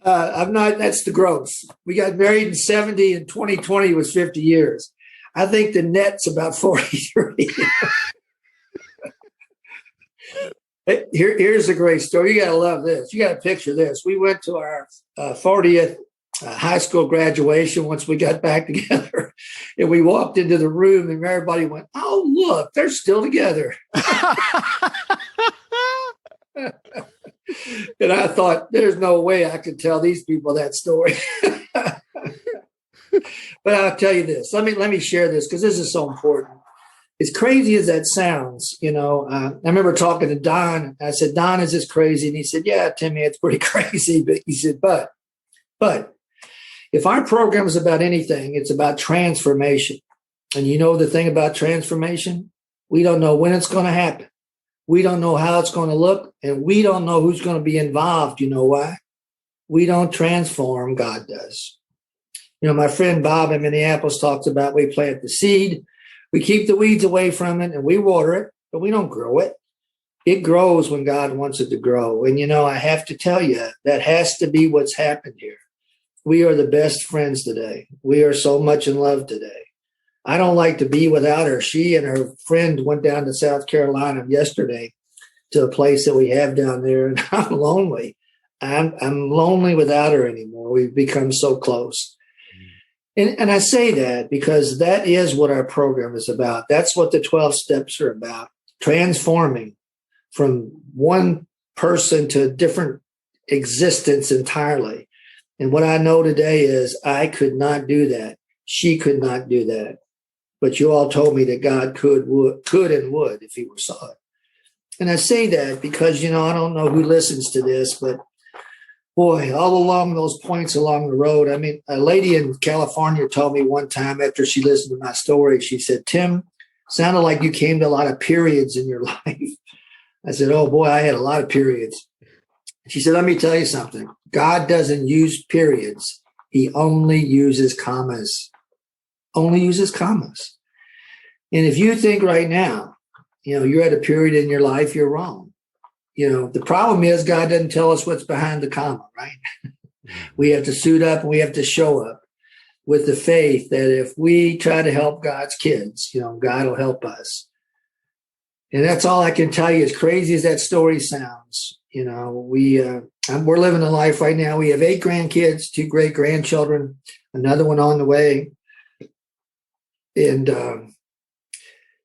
I'm not, that's the gross. We got married in 70 and 2020 was 50 years. I think the net's about 43. Here's a great story. You got to love this. You got to picture this. We went to our 40th high school graduation once we got back together, and we walked into the room, and everybody went, "Oh, look, they're still together." And I thought, there's no way I could tell these people that story. But I'll tell you this. Let me share this because this is so important. As crazy as that sounds, I remember talking to Don. I said, "Don, is this crazy?" And he said, "Yeah, Timmy, it's pretty crazy." But he said, but if our program is about anything, it's about transformation. And the thing about transformation? We don't know when it's going to happen. We don't know how it's going to look. And we don't know who's going to be involved. You know why? We don't transform. God does. My friend Bob in Minneapolis talks about we plant the seed. We keep the weeds away from it and we water it, but we don't grow it. It grows when God wants it to grow. And, I have to tell you, that has to be what's happened here. We are the best friends today. We are so much in love today. I don't like to be without her. She and her friend went down to South Carolina yesterday to a place that we have down there, and I'm lonely. I'm lonely without her anymore. We've become so close. And I say that because that is what our program is about. That's what the 12 steps are about, transforming from one person to a different existence entirely. And what I know today is I could not do that. She could not do that. But you all told me that God could and would if he saw it. And I say that because, I don't know who listens to this, but boy, all along those points along the road, a lady in California told me one time after she listened to my story, she said, "Tim, sounded like you came to a lot of periods in your life." I said, "Oh boy, I had a lot of periods." She said, "Let me tell you something. God doesn't use periods. He only uses commas. Only uses commas." And if you think right now, you're at a period in your life, you're wrong. The problem is God doesn't tell us what's behind the comma, right? We have to suit up and we have to show up with the faith that if we try to help God's kids, God will help us. And that's all I can tell you. As crazy as that story sounds, You know, we're living a life right now. We have 8 grandkids, 2 great grandchildren, another one on the way. And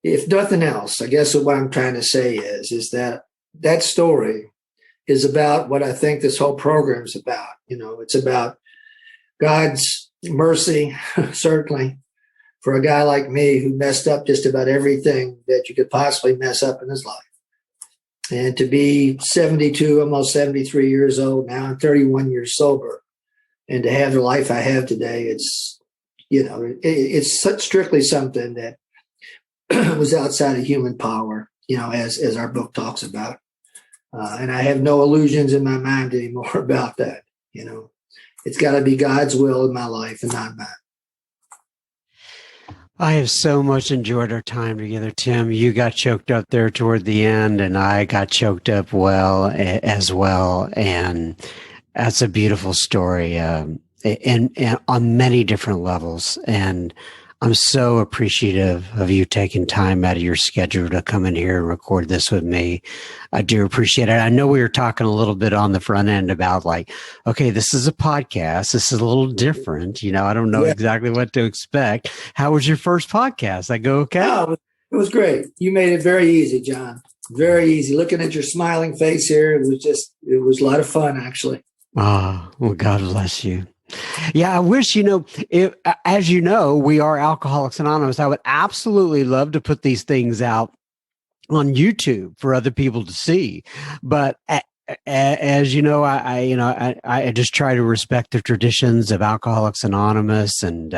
if nothing else, I guess what I'm trying to say is that story is about what I think this whole program is about. You know, it's about God's mercy, certainly, for a guy like me who messed up just about everything that you could possibly mess up in his life. And to be 72, almost 73 years old now, and 31 years sober, and to have the life I have today, it's, you know, it's strictly something that was outside of human power, you know, as our book talks about. And I have no illusions in my mind anymore about that. You know, it's got to be God's will in my life and not mine. I have so much enjoyed our time together, Tim. You got choked up there toward the end, and I got choked up as well. And that's a beautiful story, and on many different levels. And I'm so appreciative of you taking time out of your schedule to come in here and record this with me. I do appreciate it. I know we were talking a little bit on the front end about like, okay, this is a podcast. This is a little different. You know, I don't know exactly what to expect. How was your first podcast? I go, okay. Oh, it was great. You made it very easy, John. Very easy. Looking at your smiling face here, it was a lot of fun, actually. Oh, well, God bless you. Yeah, I wish, you know, as you know, we are Alcoholics Anonymous. I would absolutely love to put these things out on YouTube for other people to see. But as you know, I just try to respect the traditions of Alcoholics Anonymous and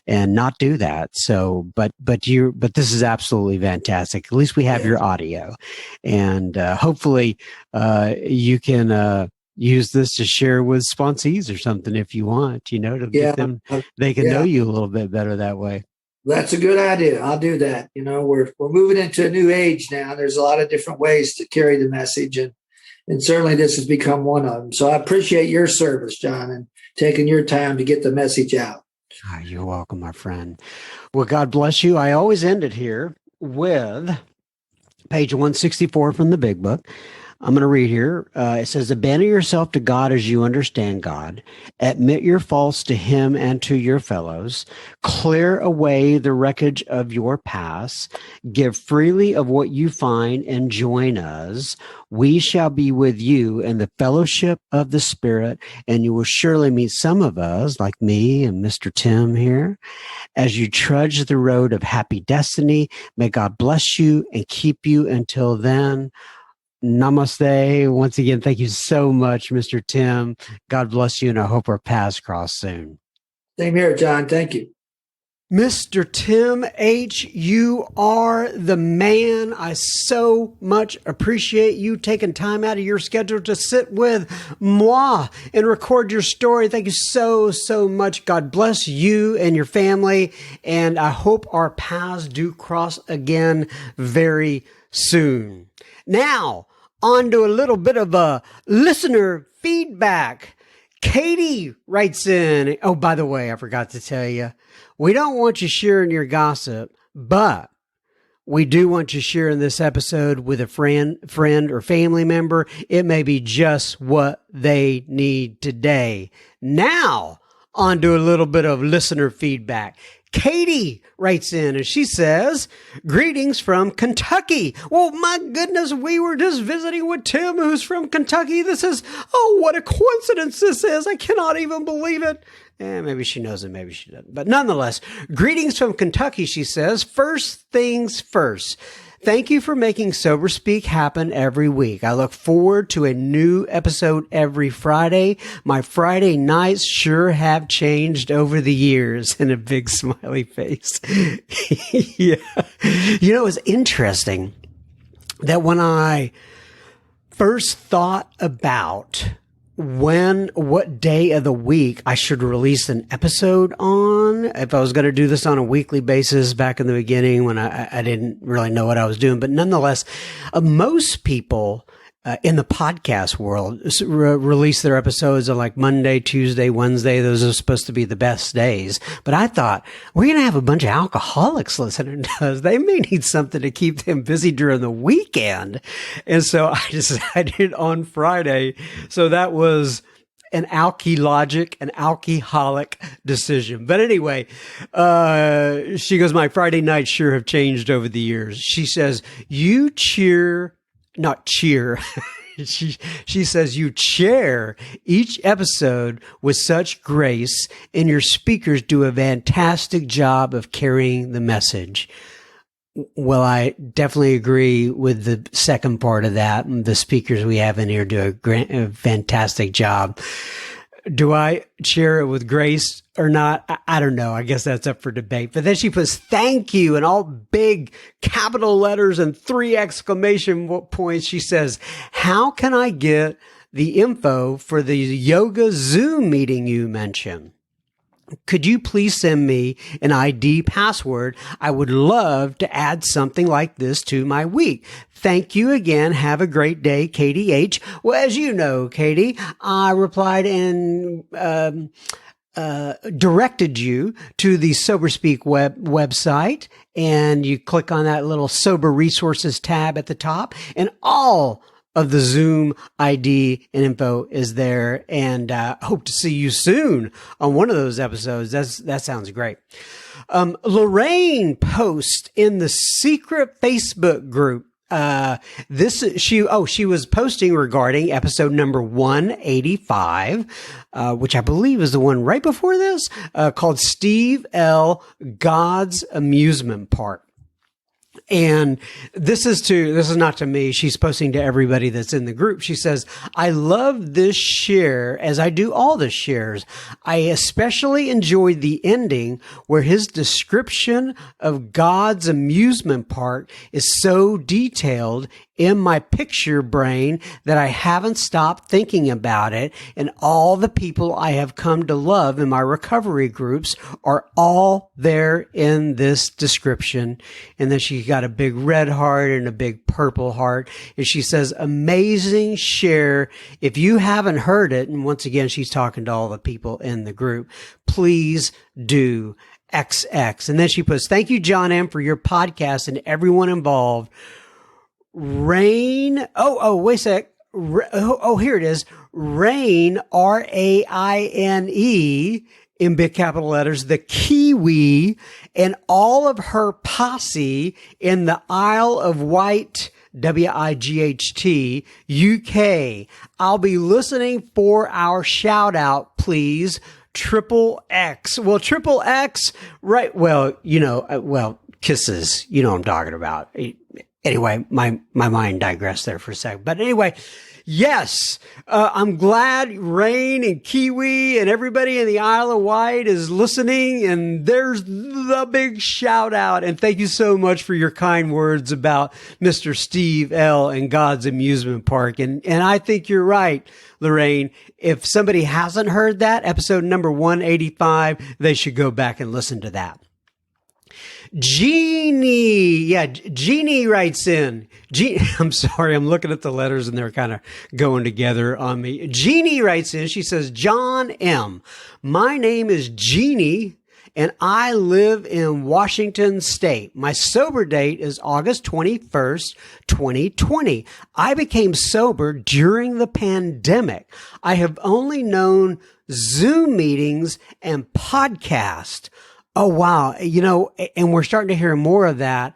not do that. So, but this is absolutely fantastic. At least we have your audio, and hopefully you can use this to share with sponsees or something if you want, you know, to get them, they can know you a little bit better that way. That's a good idea. I'll do that. You know, we're moving into a new age now. There's a lot of different ways to carry the message, and certainly this has become one of them. So I appreciate your service, John, and taking your time to get the message out. Oh, you're welcome, my friend. Well, God bless you. I always end it here with page 164 from the Big Book. I'm going to read here. It says, abandon yourself to God as you understand God. Admit your faults to him and to your fellows. Clear away the wreckage of your past. Give freely of what you find and join us. We shall be with you in the fellowship of the Spirit, and you will surely meet some of us, like me and Mr. Tim here, as you trudge the road of happy destiny. May God bless you and keep you until then. Namaste. Once again, thank you so much, Mr. Tim. God bless you, and I hope our paths cross soon. Same here, John. Thank you. Mr. Tim H., you are the man. I so much appreciate you taking time out of your schedule to sit with moi and record your story. Thank you so, so much. God bless you and your family, and I hope our paths do cross again very soon. Now, on to a little bit of a listener feedback. Katie writes in. Oh, by the way, I forgot to tell you, we don't want you sharing your gossip, but we do want you sharing this episode with a friend or family member. It may be just what they need today. Now, on to a little bit of listener feedback. Katie writes in and she says, greetings from Kentucky. Well, my goodness, we were just visiting with Tim, who's from Kentucky. This is, oh, what a coincidence this is. I cannot even believe it. Maybe she knows it, maybe she doesn't. But nonetheless, greetings from Kentucky, she says. First things first. Thank you for making Sober Speak happen every week. I look forward to a new episode every Friday. My Friday nights sure have changed over the years. And a big smiley face. Yeah. You know, it's interesting that when I first thought about what day of the week I should release an episode on, if I was going to do this on a weekly basis back in the beginning when I didn't really know what I was doing. But nonetheless, most people in the podcast world release their episodes on like Monday, Tuesday, Wednesday. Those are supposed to be the best days. But I thought we're going to have a bunch of alcoholics listening to us. They may need something to keep them busy during the weekend. And so I decided on Friday. So that was an alcoholic decision. But anyway, she goes, my Friday nights sure have changed over the years. She says, you not cheer. She says, you chair each episode with such grace, and your speakers do a fantastic job of carrying the message. Well, I definitely agree with the second part of that. The speakers we have in here do a fantastic job. Do I share it with grace or not? I don't know. I guess that's up for debate. But then she puts thank you in all big capital letters and 3 exclamation points. She says, how can I get the info for the yoga Zoom meeting you mentioned? Could you please send me an ID password? I would love to add something like this to my week. Thank you again. Have a great day, Katie H. Well, as you know, Katie, I replied and directed you to the SoberSpeak website, and you click on that little Sober Resources tab at the top, and all of the Zoom ID and info is there, and hope to see you soon on one of those episodes. That sounds great. Lorraine posts in the secret Facebook group. She was posting regarding episode number 185, which I believe is the one right before this, called Steve L. God's Amusement Park. And this is not to me. She's posting to everybody that's in the group. She says, I love this share as I do all the shares. I especially enjoyed the ending where his description of God's amusement park is so detailed in my picture brain that I haven't stopped thinking about it. And all the people I have come to love in my recovery groups are all there in this description. And then she got a big red heart and a big purple heart. And she says, amazing share. If you haven't heard it, and once again, she's talking to all the people in the group, please do XX. And then she puts, thank you, John M., for your podcast and everyone involved. Rain. Wait a sec. Here it is. Rain, R-A-I-N-E, in big capital letters, the Kiwi, and all of her posse in the Isle of Wight, W-I-G-H-T, UK. I'll be listening for our shout out, please. Triple X. Well, Triple X, right? Well, kisses. You know what I'm talking about. Anyway, my mind digressed there for a second. But anyway, yes, I'm glad Rain and Kiwi and everybody in the Isle of Wight is listening. And there's the big shout out. And thank you so much for your kind words about Mr. Steve L. and God's Amusement Park. And I think you're right, Lorraine. If somebody hasn't heard that, episode number 185, they should go back and listen to that. Jeannie writes in. I'm sorry, I'm looking at the letters and they're kind of going together on me. Jeannie writes in. She says, John M., my name is Jeannie and I live in Washington State. My sober date is August 21st, 2020. I became sober during the pandemic. I have only known Zoom meetings and podcast. Oh, wow. And we're starting to hear more of that.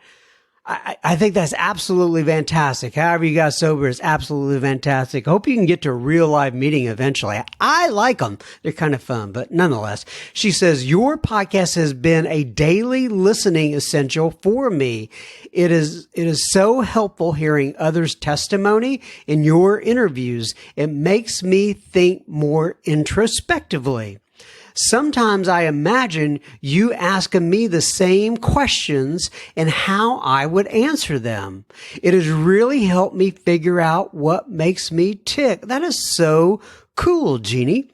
I think that's absolutely fantastic. However you got sober is absolutely fantastic. I hope you can get to a real live meeting eventually. I like them. They're kind of fun, but nonetheless, she says, your podcast has been a daily listening essential for me. It is so helpful hearing others' testimony in your interviews. It makes me think more introspectively. Sometimes I imagine you asking me the same questions and how I would answer them. It has really helped me figure out what makes me tick. That is so cool, Jeannie.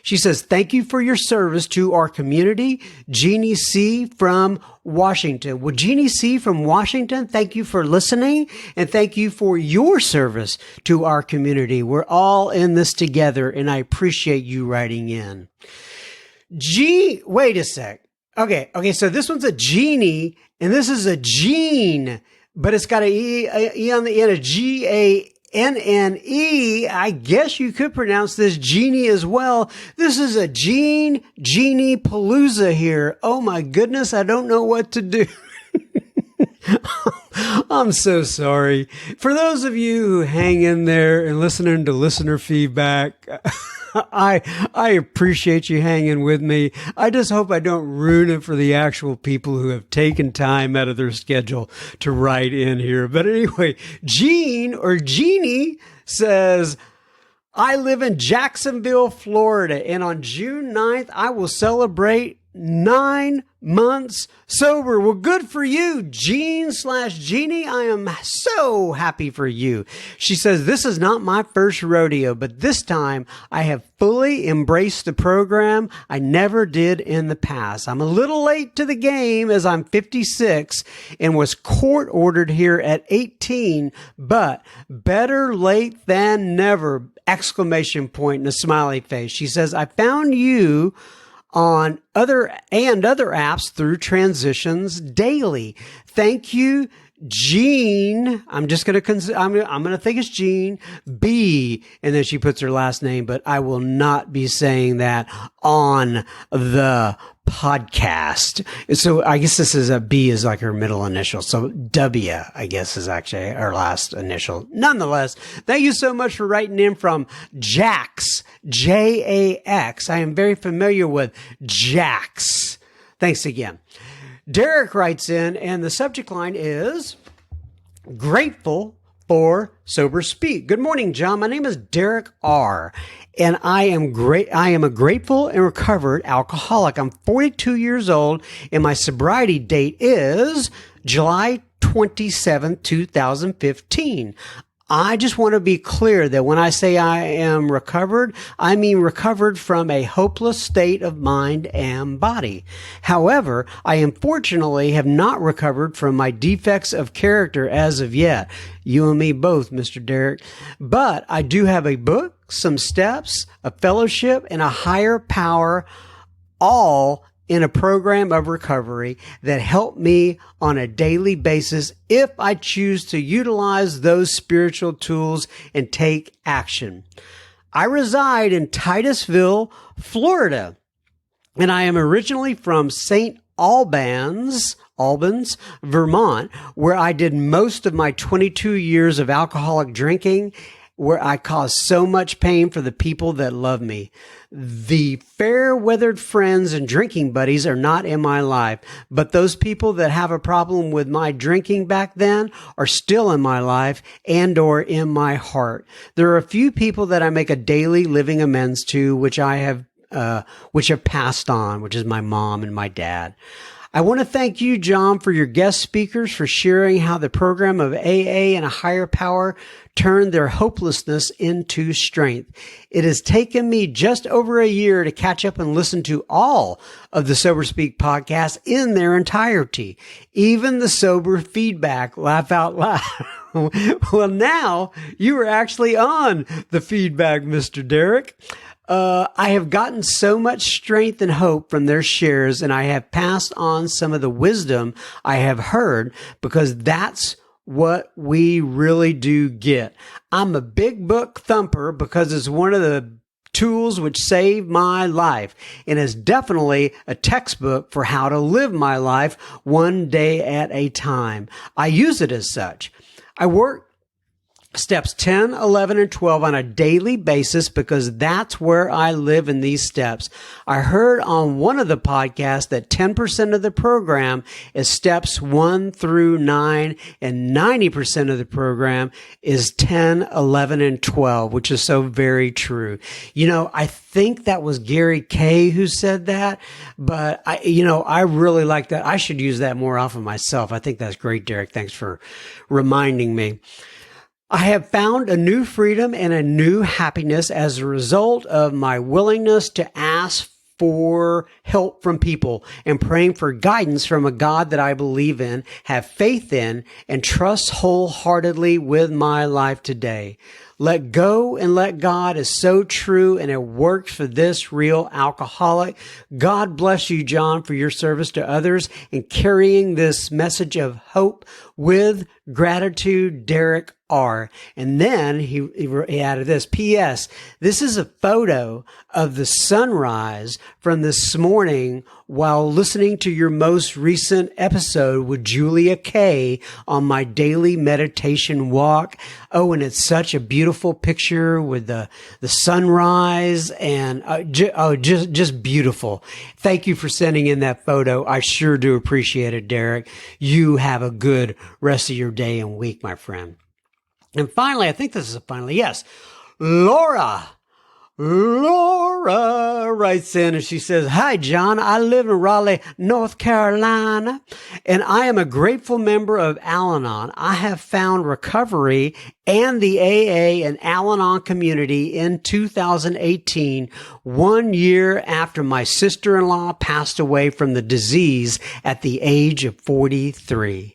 She says, thank you for your service to our community. Jeannie C. from Washington. Well, Jeannie C. from Washington, thank you for listening and thank you for your service to our community. We're all in this together and I appreciate you writing in. Wait a sec. Okay. So this one's a Jeannie and this is a Jean, but it's got E on the end, a G-A-N-N-E. I guess you could pronounce this Jeannie as well. This is a Jeannie Palooza here. Oh my goodness, I don't know what to do. I'm so sorry. For those of you who hang in there and listening to listener feedback, I appreciate you hanging with me. I just hope I don't ruin it for the actual people who have taken time out of their schedule to write in here. But anyway, Jean or Jeannie says, I live in Jacksonville, Florida, and on June 9th, I will celebrate 9 months sober. Well, good for you, Jean/Jeannie. I am so happy for you. She says, this is not my first rodeo, but this time I have fully embraced the program I never did in the past. I'm a little late to the game as I'm 56 and was court ordered here at 18, but better late than never! Exclamation point and a smiley face. She says, I found you on other apps through Transitions Daily. Thank you, Jean. I'm going to think it's Jean B. And then she puts her last name, but I will not be saying that on the podcast. So I guess this is a B is like her middle initial. So W, I guess, is actually our last initial. Nonetheless, thank you so much for writing in from Jax, Jax. I am very familiar with Jax. Thanks again. Derek writes in, and the subject line is grateful for Sober Speak. Good morning, John. My name is Derek R. And I am a grateful and recovered alcoholic. I'm 42 years old and my sobriety date is July 27, 2015. I just want to be clear that when I say I am recovered, I mean recovered from a hopeless state of mind and body. However, I unfortunately have not recovered from my defects of character as of yet. You and me both, Mr. Derek. But I do have a book, some steps, a fellowship, and a higher power, all in a program of recovery that help me on a daily basis if I choose to utilize those spiritual tools and take action. I reside in Titusville, Florida, and I am originally from St. Albans, Vermont, where I did most of my 22 years of alcoholic drinking, where I caused so much pain for the people that love me. The fair-weathered friends and drinking buddies are not in my life, but those people that have a problem with my drinking back then are still in my life and or in my heart. There are a few people that I make a daily living amends to, which have passed on, which is my mom and my dad. I want to thank you, John, for your guest speakers, for sharing how the program of AA and a higher power turned their hopelessness into strength. It has taken me just over a year to catch up and listen to all of the Sober Speak podcasts in their entirety, even the sober feedback, laugh out loud. Well, now you are actually on the feedback, Mr. Derek. I have gotten so much strength and hope from their shares, and I have passed on some of the wisdom I have heard because that's what we really do get. I'm a big book thumper because it's one of the tools which saved my life and is definitely a textbook for how to live my life one day at a time. I use it as such. I work steps 10, 11, and 12 on a daily basis because that's where I live in these steps. I heard on one of the podcasts that 10% of the program is steps 1 through 9 and 90% of the program is 10, 11, and 12, which is so very true. You know, I think that was Gary Kay who said that, but I really like that. I should use that more often myself. I think that's great, Derek. Thanks for reminding me. I have found a new freedom and a new happiness as a result of my willingness to ask for help from people and praying for guidance from a God that I believe in, have faith in, and trust wholeheartedly with my life today. Let go and let God is so true, and it works for this real alcoholic. God bless you, John, for your service to others and carrying this message of hope. With gratitude, Derek R. And then he added this, P.S. This is a photo of the sunrise from this morning while listening to your most recent episode with Julia Kay on my daily meditation walk. Oh, and it's such a beautiful picture with the sunrise and just beautiful. Thank you for sending in that photo. I sure do appreciate it, Derek. You have a good rest of your day and week, my friend. And finally, I think this is a finally, yes, Laura writes in and she says, "Hi, John. I live in Raleigh, North Carolina, and I am a grateful member of Al-Anon. I have found recovery and the AA and Al-Anon community in 2018, 1 year after my sister-in-law passed away from the disease at the age of 43.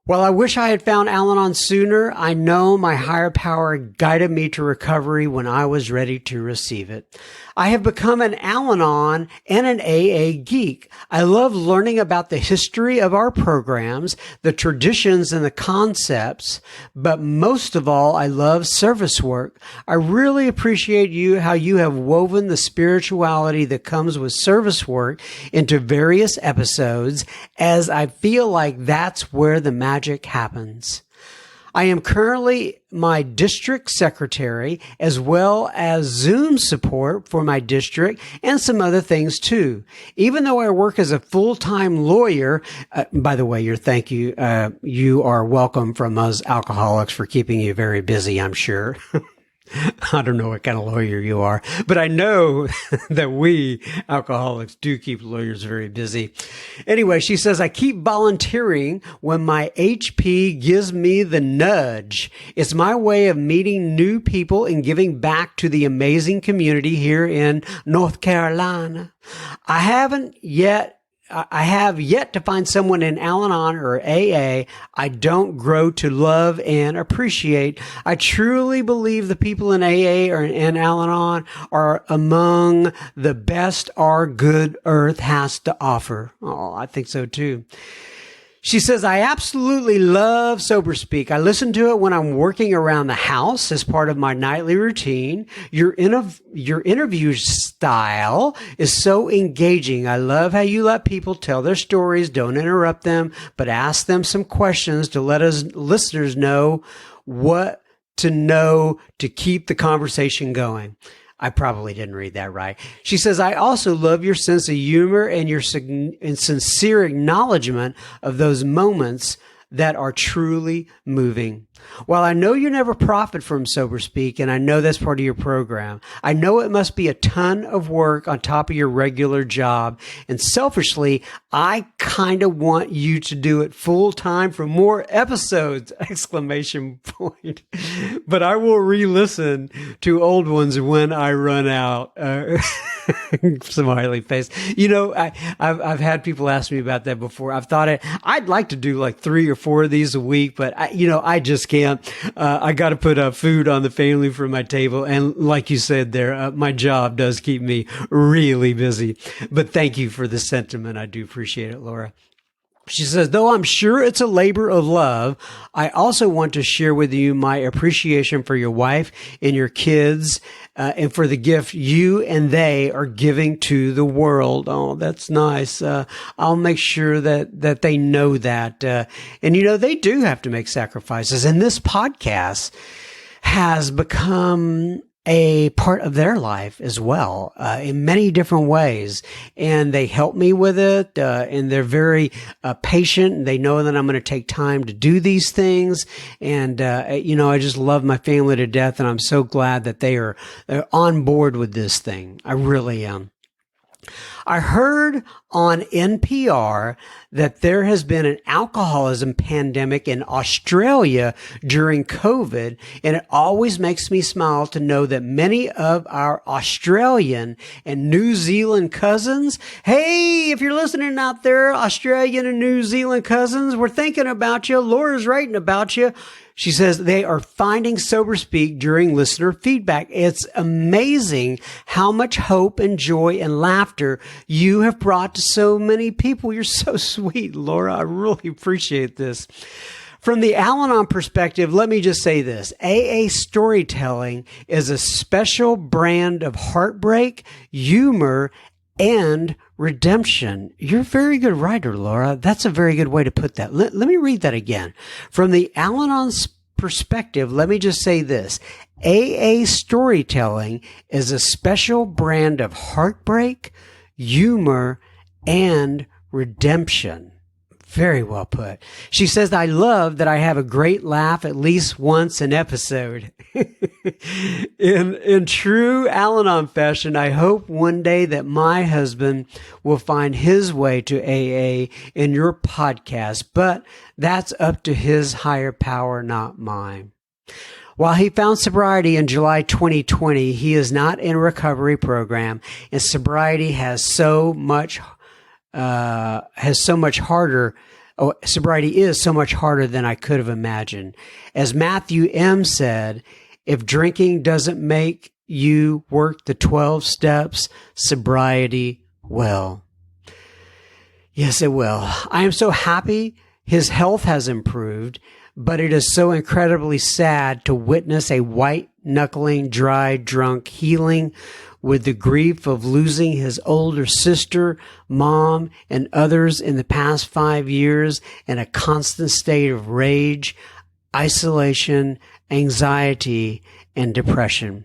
While I wish I had found Al-Anon sooner, I know my higher power guided me to recovery when I was ready to receive it. I have become an Al-Anon and an AA geek. I love learning about the history of our programs, the traditions and the concepts, but most of all, I love service work. I really appreciate how you have woven the spirituality that comes with service work into various episodes, as I feel like that's where the magic happens. I am currently my district secretary, as well as Zoom support for my district and some other things too. Even though I work as a full-time lawyer, by the way, you are welcome from us alcoholics for keeping you very busy, I'm sure. I don't know what kind of lawyer you are, but I know that we alcoholics do keep lawyers very busy. Anyway, she says, I keep volunteering when my HP gives me the nudge. It's my way of meeting new people and giving back to the amazing community here in North Carolina. I have yet to find someone in Al-Anon or AA I don't grow to love and appreciate. I truly believe the people in AA and Al-Anon are among the best our good earth has to offer. Oh, I think so too. She says, I absolutely love Sober Speak. I listen to it when I'm working around the house as part of my nightly routine. Your interview style is so engaging. I love how you let people tell their stories, don't interrupt them, but ask them some questions to let us listeners know what to know to keep the conversation going. I probably didn't read that right. She says, I also love your sense of humor and your sincere acknowledgement of those moments that are truly moving. While I know you never profit from Sober Speak, and I know that's part of your program, I know it must be a ton of work on top of your regular job. And selfishly, I kind of want you to do it full time for more episodes! ! But I will re-listen to old ones when I run out. Smiley face. You know, I've had people ask me about that before. I've thought I'd like to do like 3 or 4 of these a week, but I just can't. I got to put food on the family for my table. And like you said there, my job does keep me really busy. But thank you for the sentiment. I do appreciate it, Laura. She says, though I'm sure it's a labor of love, I also want to share with you my appreciation for your wife and your kids, and for the gift you and they are giving to the world. Oh, that's nice. I'll make sure that they know that. And they do have to make sacrifices. And this podcast has become a part of their life as well, in many different ways. And they help me with it, and they're very patient. They know that I'm going to take time to do these things. And, I just love my family to death, and I'm so glad that they're on board with this thing. I really am. I heard on NPR that there has been an alcoholism pandemic in Australia during COVID, and it always makes me smile to know that many of our Australian and New Zealand cousins, hey, if you're listening out there, Australian and New Zealand cousins, we're thinking about you. Laura's writing about you. She says they are finding Sober Speak during listener feedback. It's amazing how much hope and joy and laughter you have brought to so many people. You're so sweet, Laura. I really appreciate this. From the Al-Anon perspective, let me just say this. AA storytelling is a special brand of heartbreak, humor, and redemption. You're a very good writer, Laura. That's a very good way to put that. Let me read that again. From the Al-Anon's perspective, let me just say this. AA storytelling is a special brand of heartbreak, humor, and redemption. Very well put. She says, I love that I have a great laugh at least once an episode. In true Al-Anon fashion, I hope one day that my husband will find his way to AA in your podcast, but that's up to his higher power, not mine. While he found sobriety in July 2020, he is not in a recovery program, and sobriety has so much harder. Oh, sobriety is so much harder than I could have imagined. As Matthew M. said, if drinking doesn't make you work the 12 steps, sobriety will. Yes, it will. I am so happy his health has improved, but it is so incredibly sad to witness a white-knuckling, dry drunk healing with the grief of losing his older sister, mom, and others in the past 5 years in a constant state of rage, isolation, anxiety, and depression.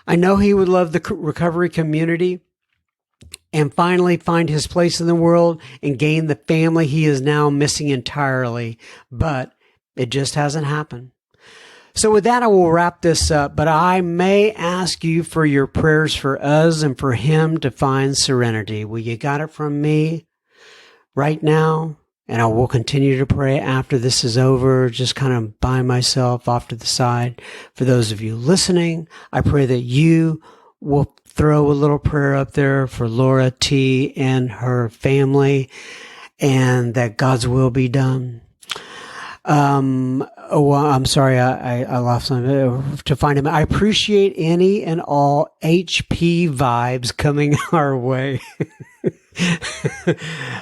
I know he would love the recovery community and finally find his place in the world and gain the family he is now missing entirely, but it just hasn't happened. So with that, I will wrap this up, but I may ask you for your prayers for us and for him to find serenity. Well, you got it from me right now, and I will continue to pray after this is over, just kind of by myself off to the side. For those of you listening, I pray that you will throw a little prayer up there for Laura T. and her family, and that God's will be done. I'm sorry, I lost something to find him. I appreciate any and all HP vibes coming our way.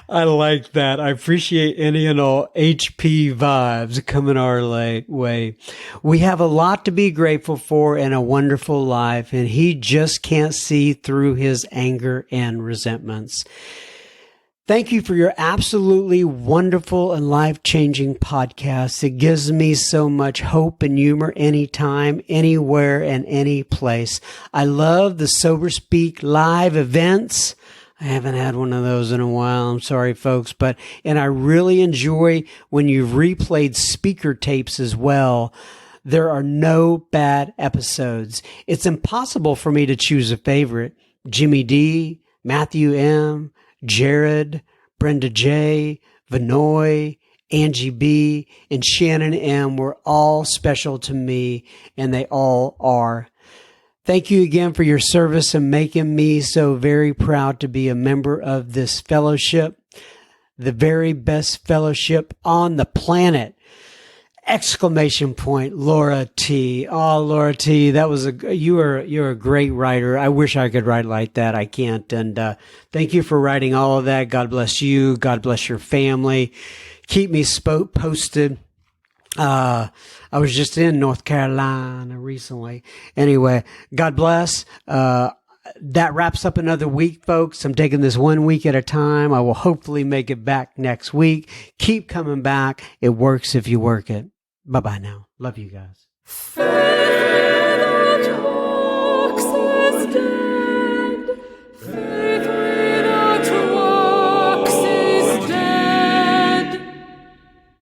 I like that. I appreciate any and all HP vibes coming our way. We have a lot to be grateful for and a wonderful life, and he just can't see through his anger and resentments. Thank you for your absolutely wonderful and life-changing podcast. It gives me so much hope and humor anytime, anywhere, and any place. I love the Sober Speak live events. I haven't had one of those in a while. I'm sorry, folks. And I really enjoy when you've replayed speaker tapes as well. There are no bad episodes. It's impossible for me to choose a favorite. Jimmy D, Matthew M., Jared, Brenda J., Vinoy, Angie B., and Shannon M. were all special to me, and they all are. Thank you again for your service and making me so very proud to be a member of this fellowship, the very best fellowship on the planet. Exclamation point, Laura T. Oh, Laura T, you're a great writer. I wish I could write like that. I can't. And thank you for writing all of that. God bless you. God bless your family. Keep me posted. I was just in North Carolina recently. Anyway, God bless. That wraps up another week, folks. I'm taking this 1 week at a time. I will hopefully make it back next week. Keep coming back. It works if you work it. Bye-bye now. Love you guys.